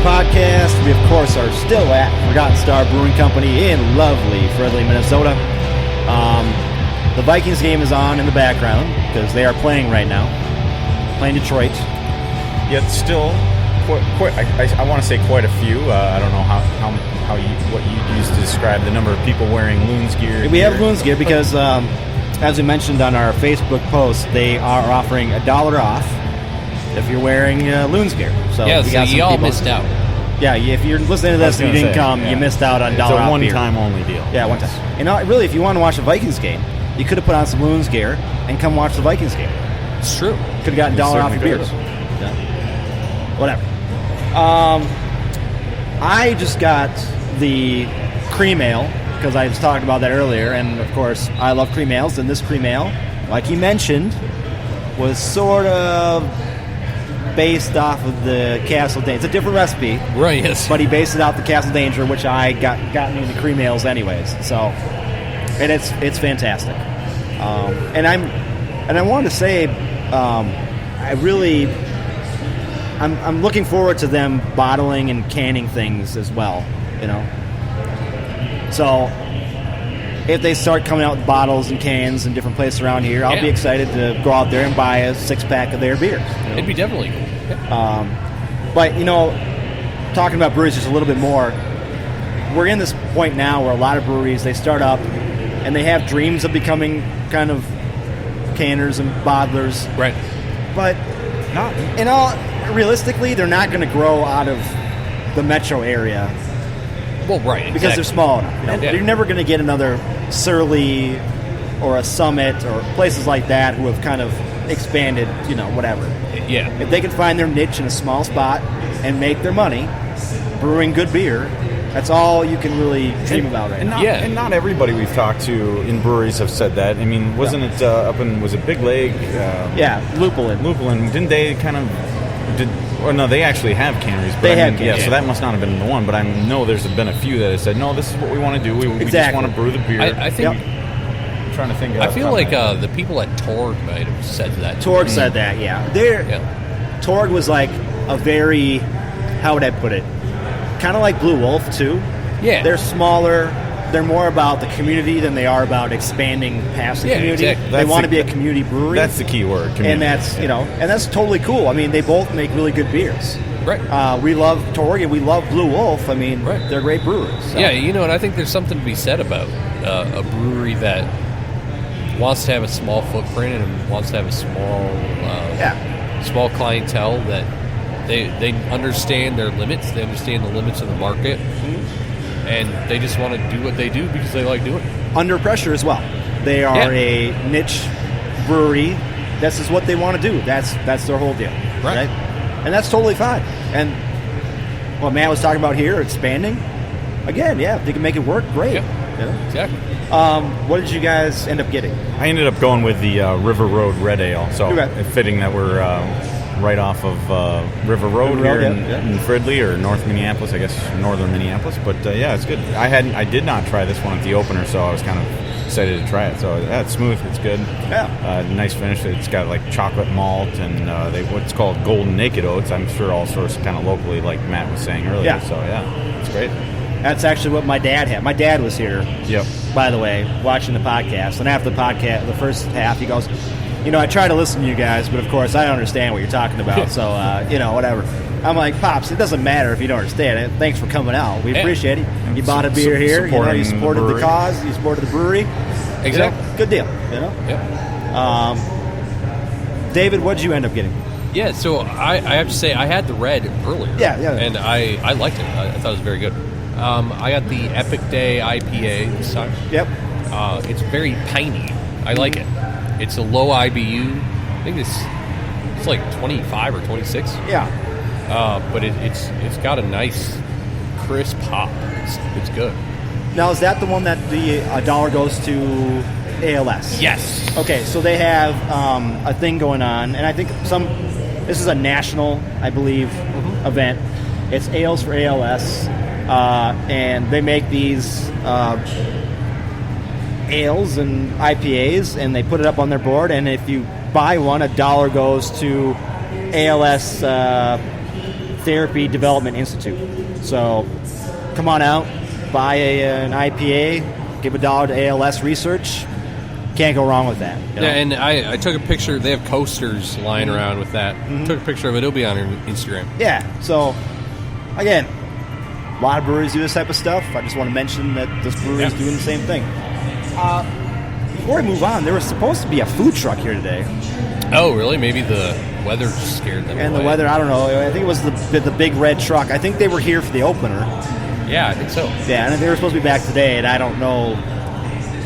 Podcast. We, of course, are still at Forgotten Star Brewing Company in lovely Fridley, Minnesota. The Vikings game is on in the background because they are playing right now, playing Detroit. Yet still, I want to say quite a few. I don't know what you used to describe the number of people wearing Loons gear. We have Loons gear because, as we mentioned on our Facebook post, they are offering $1 off if you're wearing Loons gear. So you all missed out. Yeah, if you're listening to this and you didn't come, you missed out on $1 off. It's a one-time only deal. Yeah, one time. And really, if you want to watch the Vikings game, you could have put on some Loons gear and come watch the Vikings game. It's true. Could have gotten $1 off your beers. Yeah. Whatever. I just got the cream ale because I was talking about that earlier, and of course, I love cream ales. And this cream ale, like he mentioned, was sort of based off of the Castle Danger. It's a different recipe. Right, yes. But he based it off the Castle Danger, which I got into cream ales anyways. So, and it's fantastic. And I wanted to say, I'm looking forward to them bottling and canning things as well, you know. So, if they start coming out with bottles and cans in different places around here, I'll be excited to go out there and buy a 6-pack of their beers. You know? It'd be definitely cool. But, you know, talking about breweries just a little bit more, we're in this point now where a lot of breweries, they start up and they have dreams of becoming kind of canners and bottlers. Right. But realistically, they're not going to grow out of the metro area. Well, right, because they're small enough. You're never going to get another Surly or a Summit or places like that who have kind of expanded, you know, whatever. Yeah. If they can find their niche in a small spot and make their money brewing good beer, that's all you can really dream about right now. And not everybody we've talked to in breweries have said that. I mean, wasn't it was it Big Leg? Lupulin. Didn't they kind of... no, they actually have canneries. But they have canneries. Yeah, so that must not have been the one. But I know there's been a few that have said, no, this is what we want to do. We just want to brew the beer. I think... I'm trying to think. I feel like the people at Torg might have said that. Torg said that, yeah. Torg was like a very... How would I put it? Kind of like Blue Wolf, too. Yeah. They're smaller, they're more about the community than they are about expanding past the community. Exactly. They want to be a community brewery. That's the key word, community. And that's and that's totally cool. I mean, they both make really good beers. Right. We love Torg and we love Blue Wolf. I mean, they're great brewers. So. Yeah, and I think there's something to be said about a brewery that wants to have a small footprint and wants to have a small clientele that they understand their limits. They understand the limits of the market, and they just want to do what they do because they like doing it. Under pressure as well. They are a niche brewery. This is what they want to do. That's their whole deal. Right? And that's totally fine. And what Matt was talking about here, expanding, again, if they can make it work, great. Yeah, exactly. What did you guys end up getting? I ended up going with the River Road Red Ale. So it's fitting that we're right off of River Road here in Fridley or North Minneapolis, I guess northern Minneapolis. But it's good. I did not try this one at the opener, so I was kind of excited to try it. So it's smooth, it's good. Nice finish. It's got like chocolate malt and what's called golden naked oats. I'm sure all sorts kind of locally, like Matt was saying earlier. So it's great. That's actually what my dad had. My dad was here. By the way, watching the podcast, and after the podcast, the first half, he goes, I try to listen to you guys, but of course I don't understand what you're talking about. So whatever. I'm like, Pops, it doesn't matter if you don't understand it. Thanks for coming out. We appreciate it. You bought a beer here. You supported the cause. You supported the brewery. Exactly. Good deal. David, what did you end up getting? Yeah, so I have to say I had the red earlier. And I liked it. I thought it was very good. I got the Epic Day IPA this time. It's very piney. I like it. It's a low IBU. I think it's like 25 or 26. But it's got a nice crisp hop. It's good. Now, is that the one that the dollar goes to ALS? Yes. Okay, so they have a thing going on, and I think this is a national, I believe, event. It's Ales for ALS, and they make these ales and IPAs, and they put it up on their board, and if you buy one, $1 goes to ALS Therapy Development Institute. So come on out, buy an IPA, give $1 to ALS research. Can't go wrong with that. And I took a picture. They have coasters lying around with that. Took a picture of it. It'll be on Instagram. So again, a lot of breweries do this type of stuff. I just want to mention that this brewery is doing the same thing. Before we move on, there was supposed to be a food truck here today. Oh, really? Maybe the weather scared them And away. the weather, I don't know. I think it was the big red truck. I think they were here for the opener. Yeah, I think so. Yeah, and they were supposed to be back today, and I don't know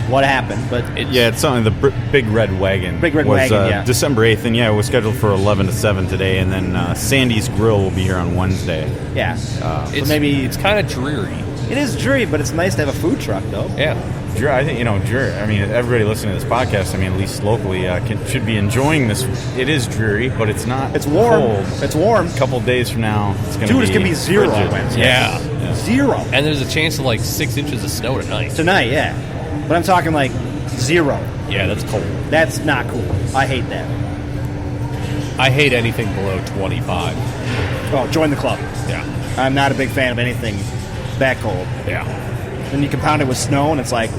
what happened, but it's something. The Big Red Wagon. Big Red was, Wagon, December 8th, and it was scheduled for 11 to 7 today, and then Sandy's Grill will be here on Wednesday. So maybe it's kind of dreary. It is dreary, but it's nice to have a food truck, though. Yeah. I think, dreary. I mean, everybody listening to this podcast, at least locally, should be enjoying this. It is dreary, but it's not. It's warm. Cold. It's warm. A couple days from now, it's going to be. It's going to be 0 on Wednesday. Yeah. 0. And there's a chance of like 6 inches of snow tonight. But I'm talking like 0. Yeah, that's cold. That's not cool. I hate that. I hate anything below 25. Oh, join the club. Yeah. I'm not a big fan of anything that cold. Yeah. Then you compound it with snow, and it's like,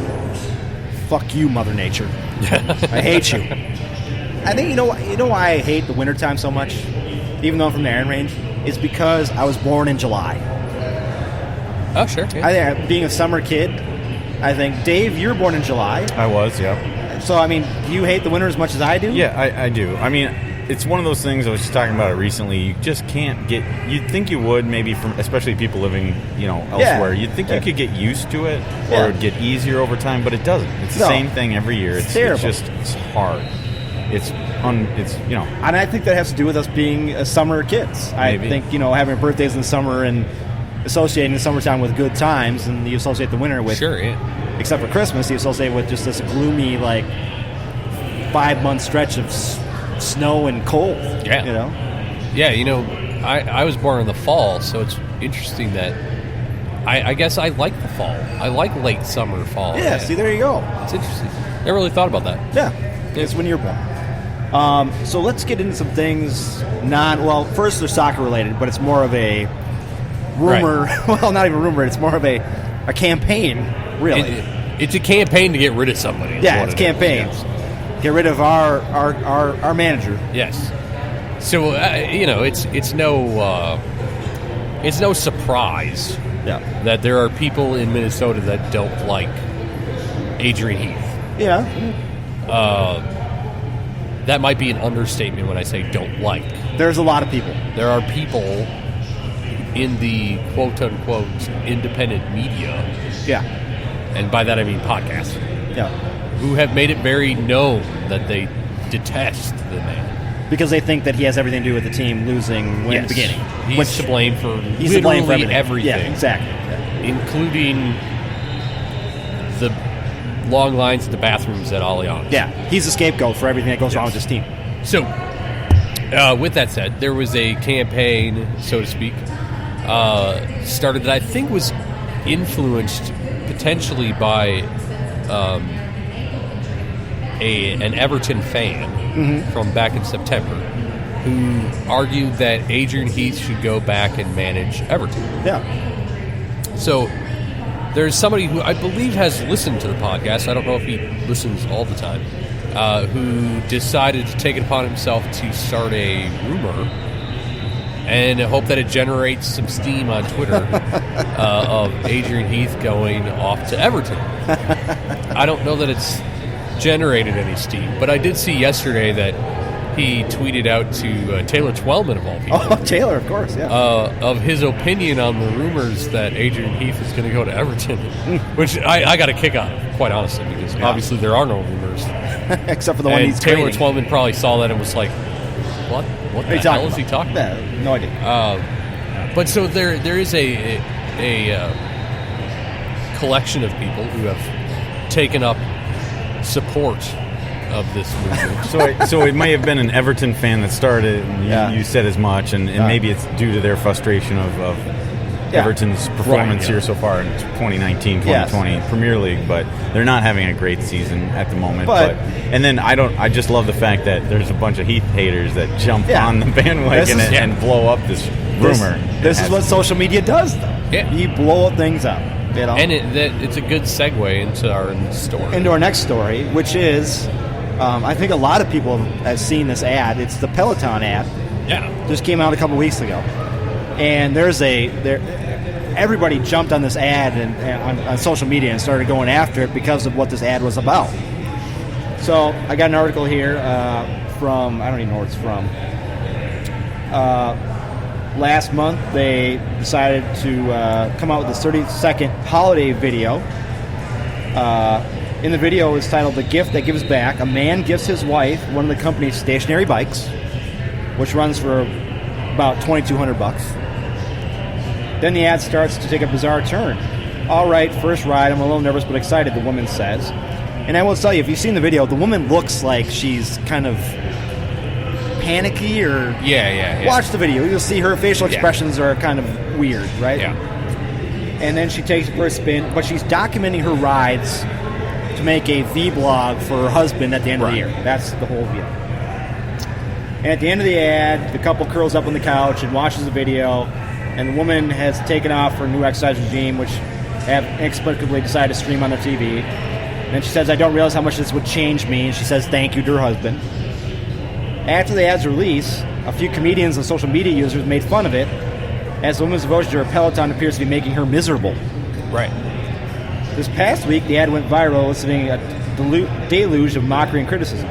fuck you, Mother Nature. I hate you. I think you know why I hate the wintertime so much, even though I'm from the Iron Range, is because I was born in July. Oh, sure. Yeah. Being a summer kid, I think, Dave, you were born in July. I was, yeah. So, do you hate the winter as much as I do? Yeah, I do. It's one of those things, I was just talking about it recently, you just can't you'd think you would, maybe especially people living, elsewhere, you'd think you could get used to it, or it would get easier over time, but it doesn't. It's the same thing every year. It's terrible. It's hard. And I think that has to do with us being summer kids. Maybe. I think, having birthdays in the summer and associating the summertime with good times, and you associate the winter with, except for Christmas, you associate with just this gloomy, 5-month stretch of snow and cold. Yeah. I was born in the fall, so it's interesting that I guess I like the fall. I like late summer, fall. Yeah, see, there you go. It's interesting. Never really thought about that. Yeah, it's when you're born. So let's get into some things first they're soccer related, but it's more of a rumor. Right. Well, not even rumor. It's more of a a campaign, really. It's a campaign to get rid of somebody. Yeah, it's a campaign. Yes. Get rid of our manager. Yes. So it's no surprise that there are people in Minnesota that don't like Adrian Heath. Yeah. That might be an understatement when I say don't like. There's a lot of people. There are people in the quote-unquote independent media. Yeah. And by that I mean podcasts. Yeah. Who have made it very known that they detest the man. Because they think that he has everything to do with the team losing in the beginning. He's to blame for everything. Yeah, exactly. Yeah. Including the long lines at the bathrooms at Allianz. Yeah, he's the scapegoat for everything that goes wrong with his team. So, with that said, there was a campaign, so to speak, started that I think was influenced potentially by an Everton fan from back in September who argued that Adrian Heath should go back and manage Everton. Yeah. So there's somebody who I believe has listened to the podcast. I don't know if he listens all the time. Who decided to take it upon himself to start a rumor and hope that it generates some steam on Twitter of Adrian Heath going off to Everton. I don't know that it's generated any steam, but I did see yesterday that he tweeted out to Taylor Twellman, of all people. Oh, Taylor, of course, yeah. Of his opinion on the rumors that Adrian Heath is going to go to Everton, which I got a kick out of, quite honestly, because obviously there are no rumors. Except for the one he's Taylor creating. Twellman probably saw that and was like, what the hell is he talking about? Yeah, no idea. But so there is a collection of people who have taken up support of this movement. So it may have been an Everton fan that started, and you said as much, and maybe it's due to their frustration of Everton's performance here so far in 2019, 2020 Premier League, but they're not having a great season at the moment. And then I just love the fact that there's a bunch of Heath haters that jump on the bandwagon and blow up this rumor. This is what social media does, though. Yeah. You blow things up. You know? And it's a good segue into our story. Into our next story, which is, I think a lot of people have seen this ad. It's the Peloton ad. Yeah. Just came out a couple weeks ago. And everybody jumped on this ad and on social media and started going after it because of what this ad was about. So I got an article here from, I don't even know where it's from. Last month they decided to come out with a 30-second holiday video. In the video is titled "The Gift That Gives Back." A man gives his wife one of the company's stationary bikes, which runs for about $2,200. Then the ad starts to take a bizarre turn. All right, first ride, I'm a little nervous but excited, the woman says. And I will tell you, if you've seen the video, the woman looks like she's kind of panicky or... Yeah. Watch the video. You'll see her facial expressions are kind of weird, right? Yeah. And then she takes it for a spin, but she's documenting her rides to make a vlog for her husband at the end of the year. That's the whole deal. And at the end of the ad, the couple curls up on the couch and watches the video, and the woman has taken off her new exercise regime, which have inexplicably decided to stream on their TV. And she says, "I don't realize how much this would change me." And she says thank you to her husband. After the ad's release, a few comedians and social media users made fun of it, as the woman's devotion to her Peloton appears to be making her miserable. Right. This past week, the ad went viral, eliciting a deluge of mockery and criticism.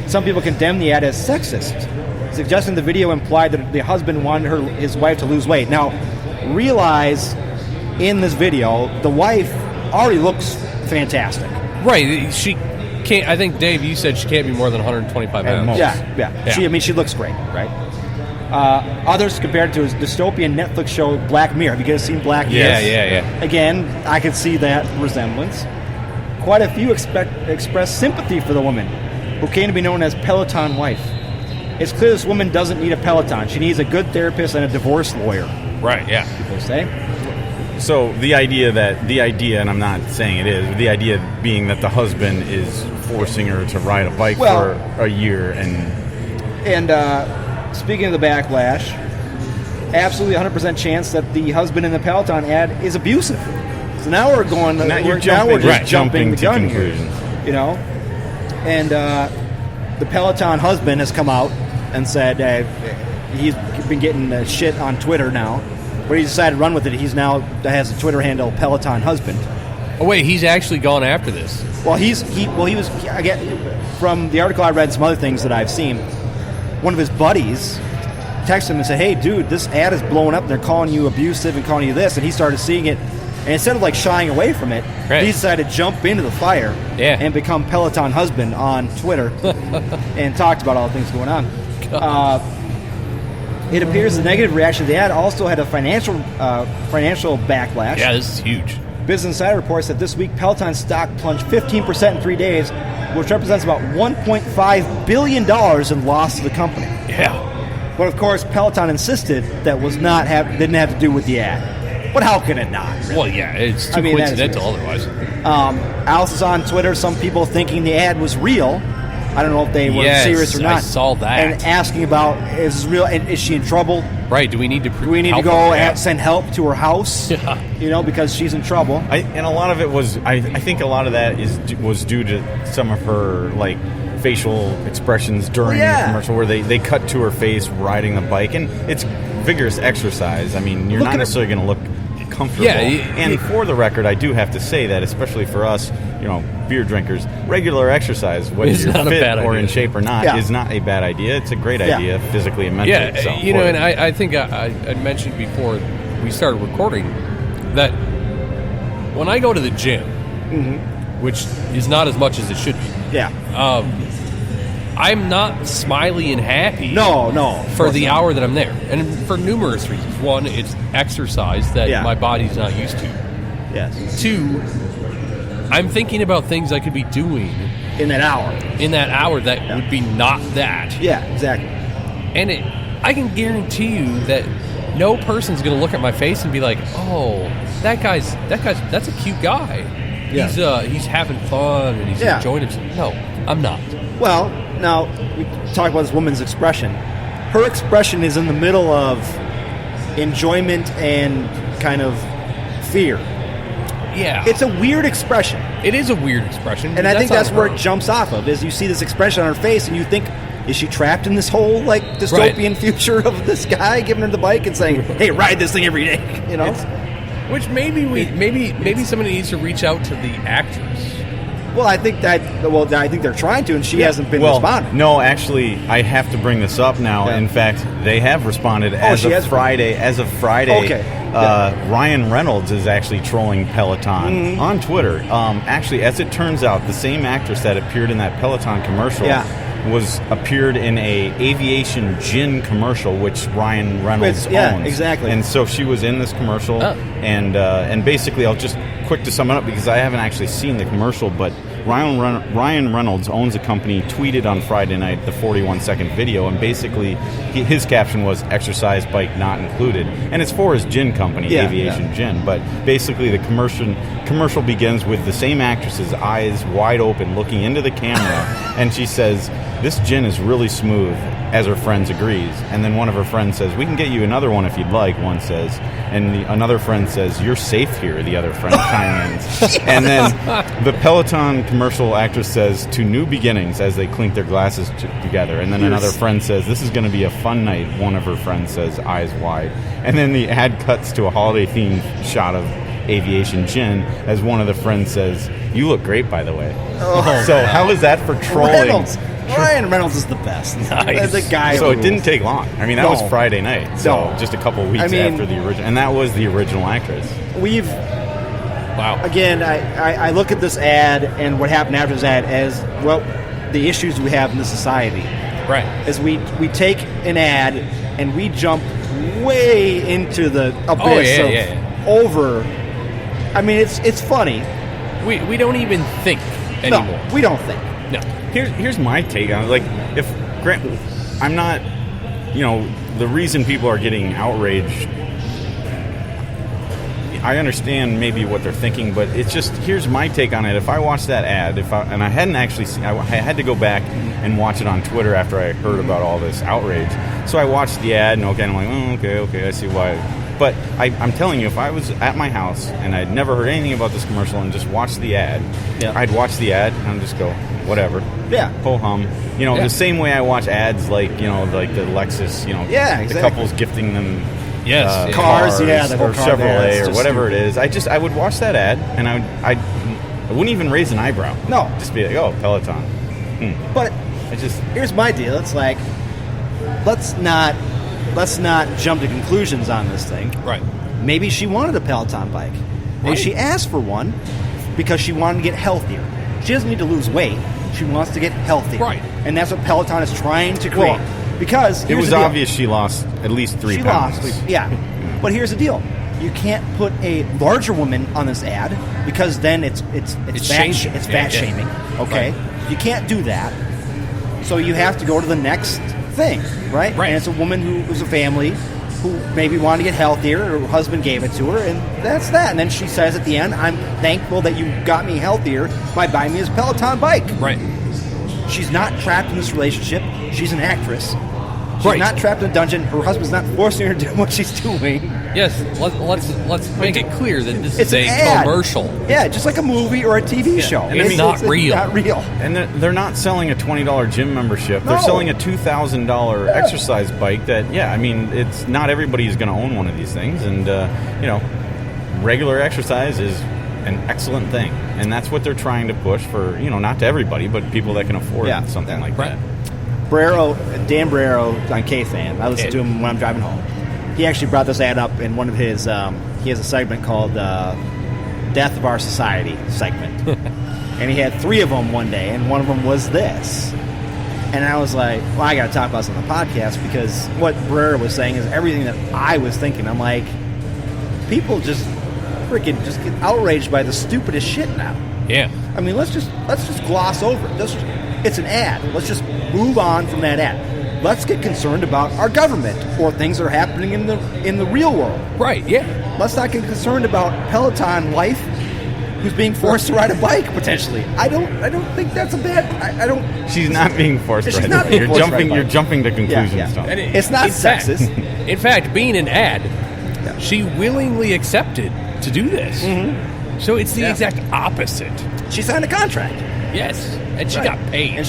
Some people condemned the ad as sexist, suggesting the video implied that the husband wanted his wife to lose weight. Now, realize in this video, the wife already looks fantastic. Right. She can't. I think, Dave, you said she can't be more than 125 pounds. Yeah. She looks great, right? Others compared it to his dystopian Netflix show Black Mirror. Have you guys seen Black Mirror? Yeah. Again, I could see that resemblance. Quite a few expressed sympathy for the woman, who came to be known as Peloton Wife. It's clear this woman doesn't need a Peloton. She needs a good therapist and a divorce lawyer. Right, yeah. People say. So the idea, and I'm not saying it is, but the idea being that the husband is forcing her to ride a bike for a year. And speaking of the backlash, absolutely 100% chance that the husband in the Peloton ad is abusive. So now we're going. Now we're just jumping the gun here. You know, and the Peloton husband has come out and said he's been getting shit on Twitter now, but he decided to run with it. He's now has a Twitter handle Peloton husband. Oh wait, he's actually gone after this. Well, he was. I get from the article I read, some other things that I've seen. One of his buddies texted him and said, "Hey, dude, this ad is blowing up. They're calling you abusive and calling you this." And he started seeing it, and instead of shying away from it, he decided to jump into the fire and become Peloton husband on Twitter and talked about all the things going on. It appears the negative reaction to the ad also had a financial backlash. Yeah, this is huge. Business Insider reports that this week Peloton stock plunged 15% in 3 days, which represents about $1.5 billion in loss to the company. Yeah. But of course, Peloton insisted that didn't have to do with the ad. But how can it not? Really? Well, yeah, it's too coincidental otherwise. Alice is on Twitter, some people thinking the ad was real. I don't know if they were serious or not. I saw that. And asking about, is this real? Is she in trouble? Right. Do we need to go and send help to her house? Yeah. Because she's in trouble. And a lot of it was, I think a lot of that was due to some of her, facial expressions during the commercial where they cut to her face riding the bike. And it's vigorous exercise. I mean, you're not necessarily going to look comfortable. Yeah, and for the record, I do have to say that, especially for us, beer drinkers, regular exercise, whether you're fit or in shape or not, is not a bad idea. It's a great idea, physically and mentally. Yeah, and I think I mentioned before we started recording that when I go to the gym, which is not as much as it should be, I'm not smiley and happy. No. For the hour that I'm there, and for numerous reasons. One, it's exercise that my body's not used to. Yes. Two, I'm thinking about things I could be doing in that hour that would be not that. Yeah, exactly. And I can guarantee you that no person's going to look at my face and be like, "Oh, that's a cute guy. Yeah. He's having fun and he's enjoying himself." No, I'm not. Well, now we talk about this woman's expression. Her expression is in the middle of enjoyment and kind of fear. Yeah. It's a weird expression. It is a weird expression. And I think that's where it jumps off of, is you see this expression on her face and you think, is she trapped in this whole dystopian future of this guy giving her the bike and saying, "Hey, ride this thing every day," Which maybe somebody needs to reach out to the actress. Well, I think they're trying to, and she hasn't been responding. No, actually, I have to bring this up now. Yeah. In fact, they have responded as of Friday. Ryan Reynolds is actually trolling Peloton on Twitter. Actually, as it turns out, the same actress that appeared in that Peloton commercial appeared in a aviation gin commercial, which Ryan Reynolds owns. Yeah, exactly. And so she was in this commercial, and basically, I'll just quick to sum it up because I haven't actually seen the commercial, but Ryan Reynolds owns a company, tweeted on Friday night the 41-second video, and basically his caption was "exercise bike not included," and it's for his gin company, Aviation Gin. But basically, the commercial begins with the same actress's eyes wide open, looking into the camera, and she says, "This gin is really smooth," as her friends agrees. And then one of her friends says, "We can get you another one if you'd like," one says. And another friend says, "You're safe here," the other friend chimes in. And then the Peloton commercial actress says, "To new beginnings," as they clink their glasses together. And then another friend says, "This is going to be a fun night," one of her friends says, eyes wide. And then the ad cuts to a holiday-themed shot of Aviation Gin as one of the friends says, "You look great, by the way." So how is that for trolling? Ryan Reynolds is the best. Nice. The guy. So it didn't take long. I mean, that was Friday night. So just a couple weeks after the original. And that was the original actress. Again, I look at this ad and what happened after this ad as, the issues we have in the society. Right. As we take an ad and we jump way into the abyss over. I mean, it's funny. We don't even think anymore. No, we don't think. No. Here's my take on it. I'm not, the reason people are getting outraged, I understand maybe what they're thinking, but it's just, here's my take on it. If I watched that ad, and I hadn't actually seen, I had to go back and watch it on Twitter after I heard about all this outrage. So I watched the ad, and I'm like, okay, I see why But I'm telling you, if I was at my house and I'd never heard anything about this commercial and just watched the ad, I'd watch the ad and I'd just go, whatever. Yeah. Ho-hum. The same way I watch ads like the Lexus, the couples gifting them cars, or the Chevrolet or whatever it is. I would watch that ad and I wouldn't even raise an eyebrow. No. Just be like, oh, Peloton. But here's my deal. It's like, let's not jump to conclusions on this thing. Right. Maybe she wanted a Peloton bike. Maybe she asked for one because she wanted to get healthier. She doesn't need to lose weight. She wants to get healthier. Right. And that's what Peloton is trying to create. Because it was obvious she lost at least 3 pounds. But here's the deal. You can't put a larger woman on this ad because then it's fat shaming. Okay? Right. You can't do that. So you have to go to the next thing, right? And it's a woman who was a family who maybe wanted to get healthier, or her husband gave it to her, and that's that. And then she says at the end, I'm thankful that you got me healthier by buying me this Peloton bike. Right. She's not trapped in this relationship. She's an actress. She's not trapped in a dungeon. Her husband's not forcing her to do what she's doing. Yes, let's make it clear that this is an a commercial. Yeah, just like a movie or a TV show. And it's not real. Not real. And they're not selling a $20 gym membership. They're selling a $2,000 exercise bike that, it's not everybody's going to own one of these things. And, regular exercise is an excellent thing. And that's what they're trying to push for, not to everybody, but people that can afford something like that. Dan Barrero on K-Fan. I listen to him when I'm driving home. He actually brought this ad up in one of his. He has a segment called "Death of Our Society" segment, and he had 3 of them one day, and one of them was this. And I was like, "Well, I got to talk about this on the podcast because what Barrero was saying is everything that I was thinking." I'm like, people just get outraged by the stupidest shit now. Yeah. I mean, let's just gloss over it. It's an ad. Let's just move on from that ad. Let's get concerned about our government or things that are happening in the real world. Right, yeah. Let's not get concerned about Peloton wife who's being forced to ride a bike potentially. I don't think that's a bad. I don't. She's not being forced to ride a bike. You're jumping to conclusions. Yeah. It's not sexist. In fact, being an ad, she willingly accepted to do this. Mm-hmm. So it's the exact opposite. She signed a contract. Yes, and she got paid. And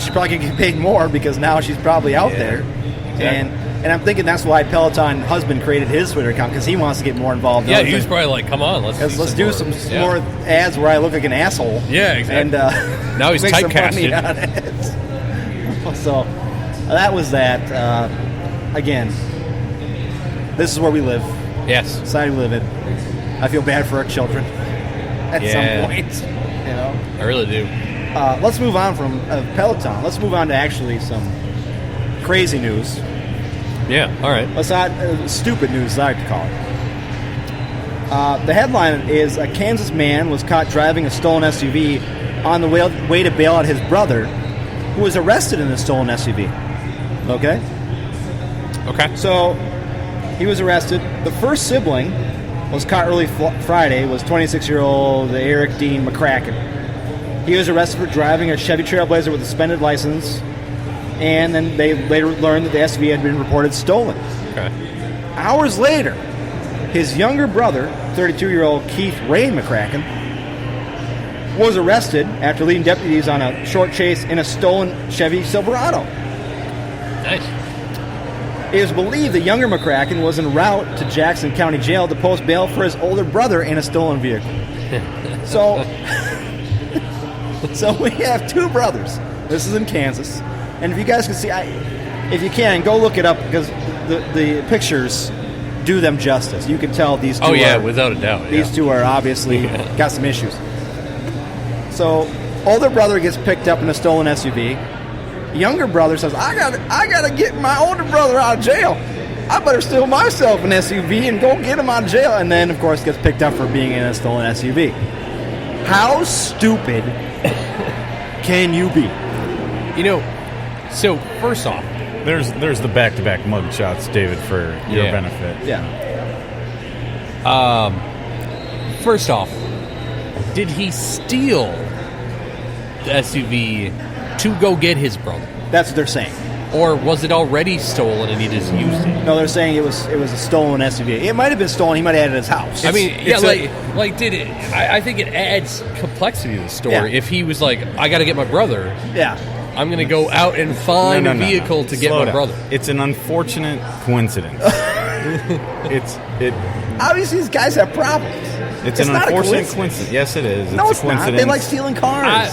she probably can get paid more because now she's probably out there. Exactly. And I'm thinking that's why Peloton husband created his Twitter account because he wants to get more involved. Yeah, he was probably like, "Come on, let's do some more ads where I look like an asshole." Yeah, exactly. And now he's typecasted. So that was that. Again, this is where we live. Yes, society we live in. I feel bad for our children at some point. I really do. Let's move on from Peloton. Let's move on to actually some crazy news. Yeah, all right. Let's not stupid news, as I like to call it. The headline is a Kansas man was caught driving a stolen SUV on the way to bail out his brother, who was arrested in a stolen SUV. Okay? So he was arrested. The first sibling was caught early Friday, was 26-year-old Eric Dean McCracken. He was arrested for driving a Chevy Trailblazer with a suspended license, and then they later learned that the SUV had been reported stolen. Okay. Hours later, his younger brother, 32-year-old Keith Ray McCracken, was arrested after leading deputies on a short chase in a stolen Chevy Silverado. Nice. It was believed the younger McCracken was en route to Jackson County Jail to post bail for his older brother in a stolen vehicle. So we have 2 brothers. This is in Kansas. And if you guys can see, if you can, go look it up because the pictures do them justice. You can tell these 2 without a doubt. These 2 are obviously got some issues. So older brother gets picked up in a stolen SUV. Younger brother says, I gotta get my older brother out of jail. I better steal myself an SUV and go get him out of jail. And then, of course, gets picked up for being in a stolen SUV. How stupid can you be? So first off, there's the back-to-back mug shots, David, for your benefit. Yeah. First off, did he steal the SUV to go get his brother? That's what they're saying. Or was it already stolen and he just used it? No, they're saying it was a stolen SUV. It might have been stolen. He might have had it at his house. I think it adds complexity to the story. If he was like, I got to get my brother. Yeah. I'm going to go out and find a vehicle to get my brother. It's an unfortunate coincidence. Obviously, these guys have problems. It's an unfortunate coincidence. Yes, it is. No, it's not. They like stealing cars.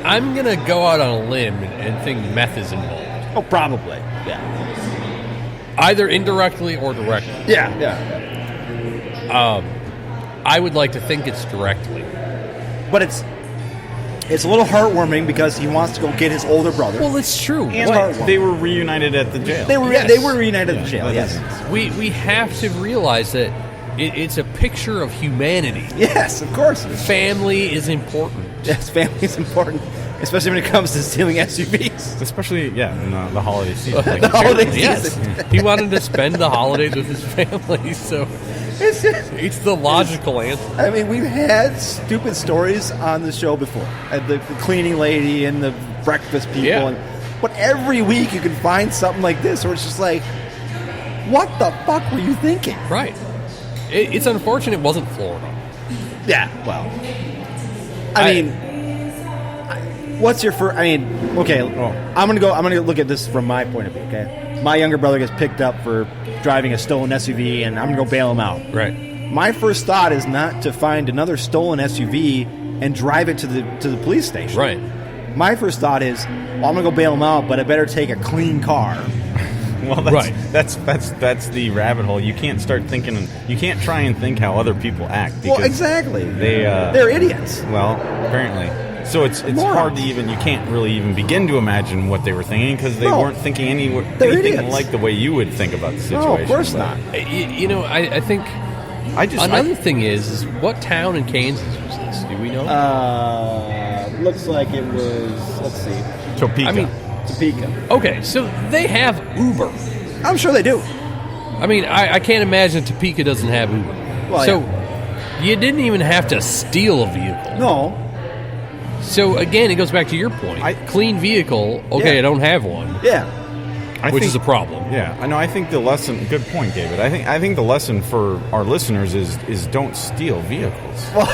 I'm going to go out on a limb and think meth is involved. Oh, probably. Yeah. Either indirectly or directly. Yeah. I would like to think it's directly. But it's a little heartwarming because he wants to go get his older brother. Well, it's true. And they were reunited at the jail. They were reunited at the jail, yes. We have to realize that it's a picture of humanity. Yes, of course. Family is important. Yes, family is important. Especially when it comes to stealing SUVs. Especially, in the holiday season. The holiday season. Yes. He wanted to spend the holidays with his family, so it's the logical answer. I mean, we've had stupid stories on the show before. The cleaning lady and the breakfast people. Yeah. But every week you can find something like this where it's just like, what the fuck were you thinking? Right. It's unfortunate it wasn't Florida. Yeah, well. I mean... What's your first? I mean, okay. I'm gonna look at this from my point of view. Okay, my younger brother gets picked up for driving a stolen SUV, and I'm gonna go bail him out. Right. My first thought is not to find another stolen SUV and drive it to the police station. Right. My first thought is, well, I'm gonna go bail him out, but I better take a clean car. Well, that's the rabbit hole. You can't start thinking. You can't try and think how other people act. Well, exactly. They're idiots. Well, apparently. So it's hard to even, you can't really even begin to imagine what they were thinking because they weren't thinking anything like the way you would think about the situation. No, of course not. I think another thing is what town in Kansas was this? Do we know? Looks like it was, let's see. Topeka. Topeka. Okay, so they have Uber. I'm sure they do. I mean, I can't imagine Topeka doesn't have Uber. Well, so you didn't even have to steal a vehicle. No. So, again, it goes back to your point. Clean vehicle, okay, I don't have one. Yeah. Which is a problem. Yeah. I know. I think the lesson, good point, David. I think the lesson for our listeners is don't steal vehicles. Well,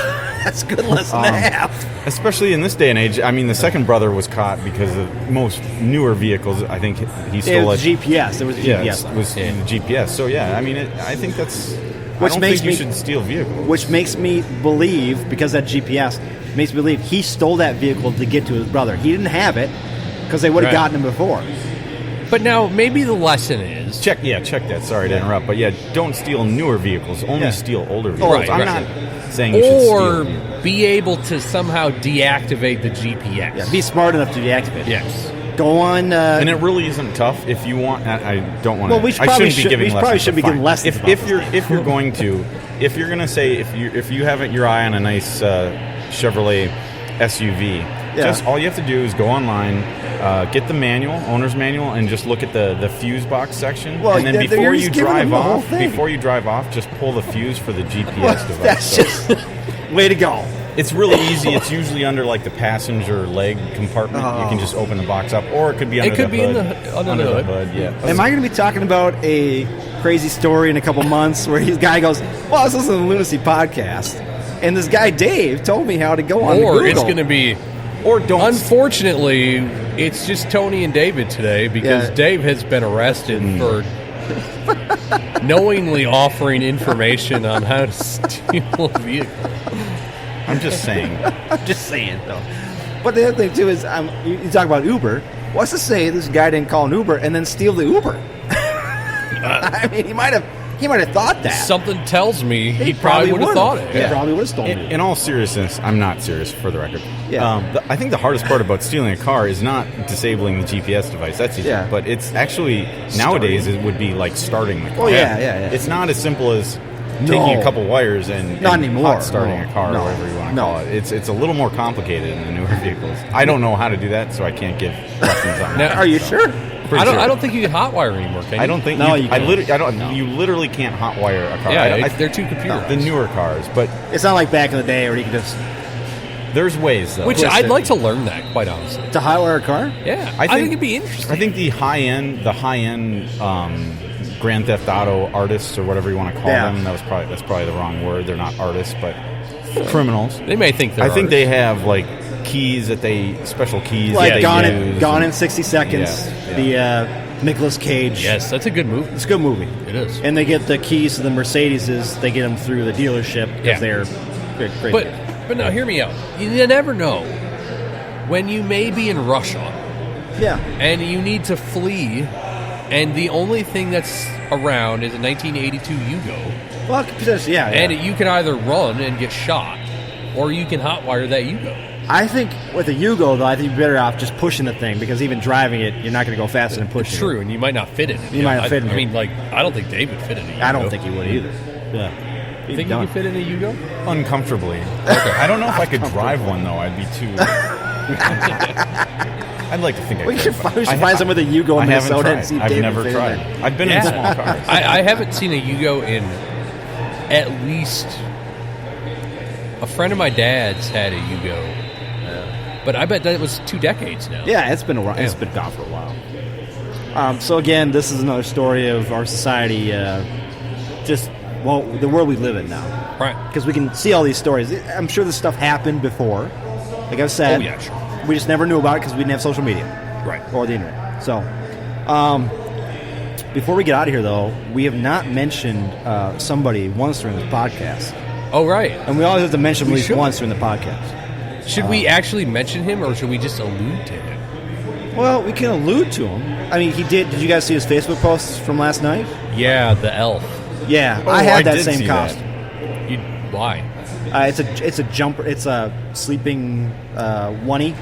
that's a good lesson to have. Especially in this day and age. I mean, the second brother was caught because of most newer vehicles. I think he stole GPS. There was a GPS. It was GPS. So, I mean, I think that's... I don't think you should steal vehicles. Which makes me believe, because that GPS makes me believe he stole that vehicle to get to his brother. He didn't have it because they would have gotten him before. But now maybe the lesson is check that. Sorry to interrupt, but don't steal newer vehicles. Only steal older vehicles. I'm not saying you should steal. Or be able to somehow deactivate the GPS. Yeah, be smart enough to deactivate it. Yes. Go on. And it really isn't tough if you want. I don't want to. Well, we probably should be giving lessons. If you're going to say if you have your eye on a nice Chevrolet SUV, just all you have to do is go online, get the owner's manual, and just look at the fuse box section. Well, and then before you drive off, just pull the fuse for the GPS device. That's just way to go. It's really easy. It's usually under like the passenger leg compartment. You can just open the box up, or it could be under the hood. Under the hood. Yeah. Am I going to be talking about a crazy story in a couple months where this guy goes, "Well, I was listening to the Loonacy podcast, and this guy Dave told me how to go on Google." Or it's going to be, or don't. Unfortunately, it's just Tony and David today because Dave has been arrested for knowingly offering information on how to steal a vehicle. I'm just saying. Though. But the other thing, too, is you talk about Uber. What's to say this guy didn't call an Uber and then steal the Uber? I mean, he might have thought that. Something tells me he probably would have thought it. He probably would have stolen it. In all seriousness, I'm not serious, for the record. Yeah. I think the hardest part about stealing a car is not disabling the GPS device. That's easy. Yeah. But it's actually, nowadays, it would be like starting the car. Oh, yeah. It's not as simple as taking a couple wires and not anymore. Hot starting a car or whatever you want to call it. It's a little more complicated in the newer vehicles. I don't know how to do that, so I can't give lessons on that. Are you sure? I don't think you can hotwire anymore, can you? I don't think you literally can't hotwire a car. Yeah, they're too computerized. The newer cars, but it's not like back in the day where you could just There's ways, though. Which I'd like to learn that, quite honestly. To hotwire a car? Yeah, I think it'd be interesting. I think the high-end Grand Theft Auto artists, or whatever you want to call them, that's probably the wrong word. They're not artists, but criminals. They may think they're artists. They have, like, keys special keys like that they use. Gone in 60 Seconds, the Nicolas Cage. Yes, that's a good movie. It's a good movie. It is. And they get the keys to the Mercedeses. They get them through the dealership because they're great. But now, hear me out. You never know when you may be in Russia. Yeah. And you need to flee, and the only thing that's around is a 1982 Yugo. Well, potentially, yeah. And you can either run and get shot, or you can hotwire that Yugo. I think with a Yugo, though, I think you're better off just pushing the thing, because even driving it, you're not going to go faster than pushing it. True, and you might not fit in it. You might not fit in it. I mean, like, I don't think Dave would fit in a Yugo. I don't think he would either. Yeah. You think you could fit in a Yugo? Uncomfortably. Okay. I don't know if I could drive one, though. I'd be too... I'd like to think we should find someone with a Yugo in Minnesota and see I've David never tried. I've been in small cars. I haven't seen a Yugo in at least... A friend of my dad's had a Yugo. But I bet that was 2 decades now. Yeah, it's been a while. It's been gone for a while. So again, this is another story of our society, the world we live in now. Right. Because we can see all these stories. I'm sure this stuff happened before. Like I've said, sure. We just never knew about it because we didn't have social media. Right. Or the internet. So, before we get out of here, though, we have not mentioned somebody once during this podcast. Oh, right. And we always have to mention him at least once during the podcast. Should we actually mention him, or should we just allude to him? Well, we can allude to him. I mean, he did. Did you guys see his Facebook posts from last night? Yeah, the elf. Yeah, I had that same costume. Why? It's a jumper. It's a sleeping oneie.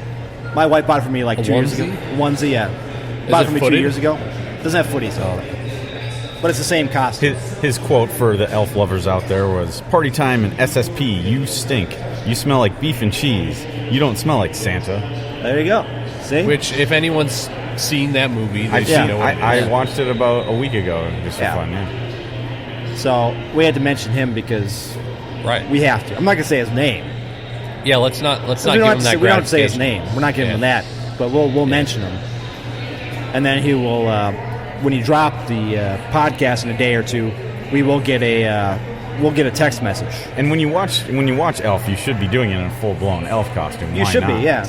My wife bought it for me like 2 years ago. Onesie, yeah. Bought it for me 2 years ago. Doesn't have footies though. But it's the same costume. His quote for the elf lovers out there was, "Party time in SSP, you stink. You smell like beef and cheese. You don't smell like Santa." There you go. See? Which, if anyone's seen that movie, I watched it about a week ago just for fun. Yeah. So we had to mention him because we have to. I'm not going to say his name. Yeah, let's not give him that. We don't have to say his name. We're not giving him that, but we'll mention him, and then he will. When you drop the podcast in a day or two, we will get a text message. And when you watch Elf, you should be doing it in a full blown elf costume. You should be, yeah.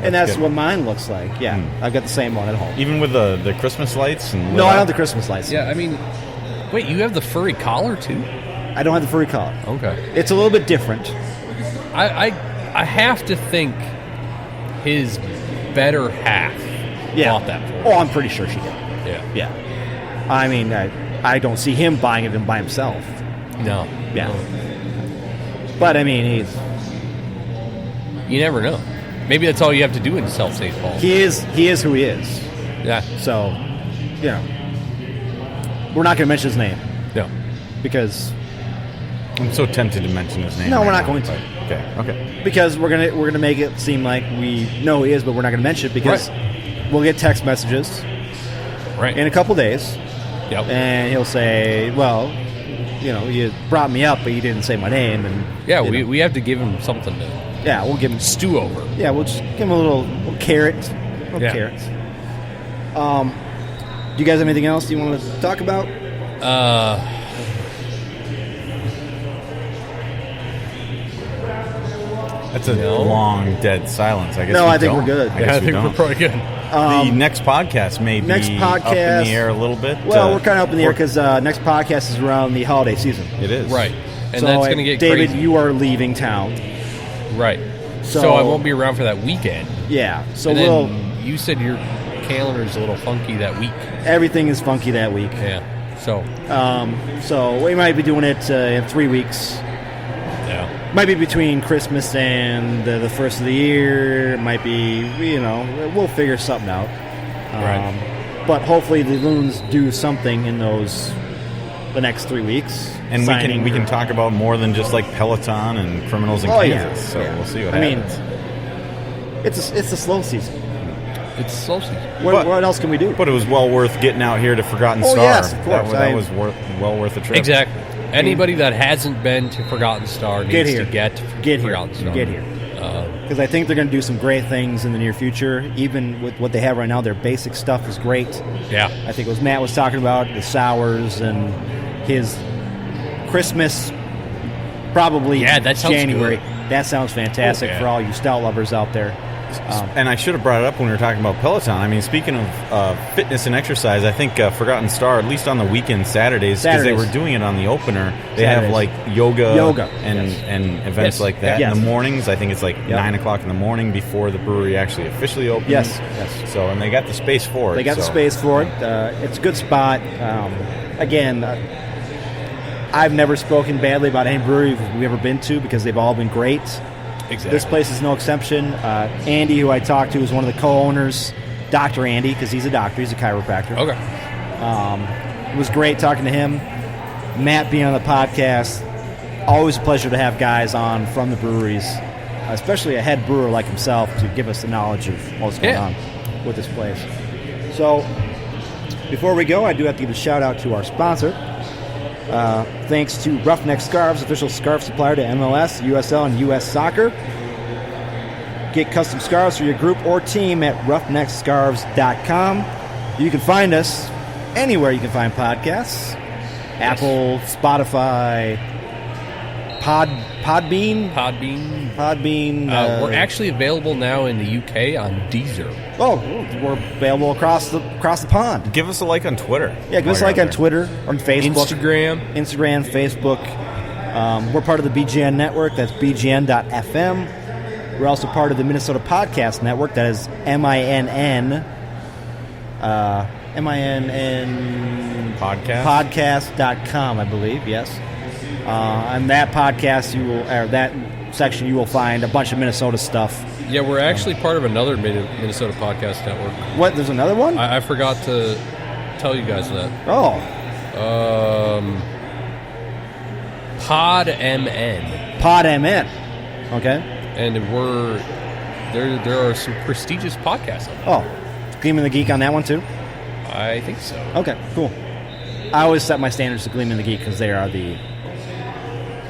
And that's good. what mine looks like. Yeah, I've got the same one at home. Even with the Christmas lights. And no, I don't have the Christmas lights. Yeah, I mean, wait, you have the furry collar too? I don't have the furry collar. Okay, it's a little bit different. I have to think his better half bought that for him. Oh, I'm pretty sure she did. Yeah. I mean, I don't see him buying it by himself. No. Yeah. No. But I mean, you never know. Maybe that's all you have to do in self-safe ball. He is who he is. Yeah. So, we're not going to mention his name. No. Because I'm so tempted to mention his name. No, we're not going to. Okay. Because we're gonna make it seem like we know who he is, but we're not going to mention it because we'll get text messages. Right. In a couple days. Yep. And he'll say, well, you brought me up, but you didn't say my name. And we have to give him something to... Yeah, we'll give him... stew over. Yeah, we'll just give him a little carrot. Carrots. Do you guys have anything else you want to talk about? That's a long, dead silence. I guess. No, I think we're good. I think we're probably good. The next podcast may be up in the air a little bit. Well, we're kind of up in the air because next podcast is around the holiday season. It is. Right. And so that's going to get David, crazy. you are leaving town. Right. So I won't be around for that weekend. Yeah. So and you said your calendar's a little funky that week. Everything is funky that week. Yeah. So we might be doing it in 3 weeks. Yeah. Might be between Christmas and the first of the year. It might be, we'll figure something out. Right. But hopefully the Loons do something in the next 3 weeks. And we can talk about more than just like Peloton and criminals in Kansas. So we'll see what happens. It's a slow season. It's slow season. What else can we do? But it was well worth getting out here to Forgotten Star. Yes, of course. That was well worth the trip. Exactly. Anybody that hasn't been to Forgotten Star needs to get here. Forgotten Star. Get here. because I think they're going to do some great things in the near future. Even with what they have right now, their basic stuff is great. Yeah. I think it was Matt was talking about the sours and his Christmas, probably January. Good. That sounds fantastic for all you stout lovers out there. And I should have brought it up when we were talking about Peloton. I mean, speaking of fitness and exercise, I think Forgotten Star, at least on the weekend Saturdays, because they were doing it on the opener, they have like yoga and events like that. In the mornings, I think it's like 9 o'clock in the morning before the brewery actually officially opens. Yes. So, and they got the space for it. They got the space for it. It's a good spot. Again, I've never spoken badly about any brewery we've ever been to because they've all been great. Exactly. This place is no exception. Andy, who I talked to, is one of the co-owners. Dr. Andy, because he's a doctor. He's a chiropractor. Okay. It was great talking to him. Matt being on the podcast. Always a pleasure to have guys on from the breweries, especially a head brewer like himself, to give us the knowledge of what's going on with this place. So, before we go, I do have to give a shout-out to our sponsor. Thanks to Roughneck Scarves, official scarf supplier to MLS, USL, and US Soccer. Get custom scarves for your group or team at roughneckscarves.com. You can find us anywhere you can find podcasts. Apple, Spotify, Podbean. We're actually available now in the UK on Deezer. Oh, we're available across the pond. Give us a like on Twitter. Yeah, give us a like on Twitter, on Facebook. Instagram, Facebook. We're part of the BGN network. That's bgn.fm. We're also part of the Minnesota Podcast Network. That is MINN. Podcast.com, I believe, yes. On that podcast, that section, you will find a bunch of Minnesota stuff. Yeah, we're actually part of another Minnesota Podcast Network. What? There's another one? I forgot to tell you guys that. Oh. PodMN. PodMN. Okay. And there are some prestigious podcasts on there. Oh. Gleam and the Geek on that one, too? I think so. Okay, cool. I always set my standards to Gleam and the Geek because they are the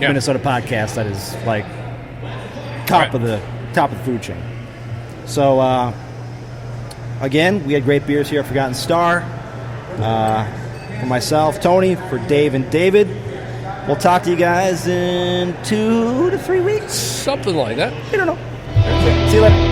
Minnesota podcast that is like top of the food chain. So again, we had great beers here at Forgotten Star. For myself, Tony, for Dave and David. We'll talk to you guys in 2 to 3 weeks. Something like that. I don't know. See you later.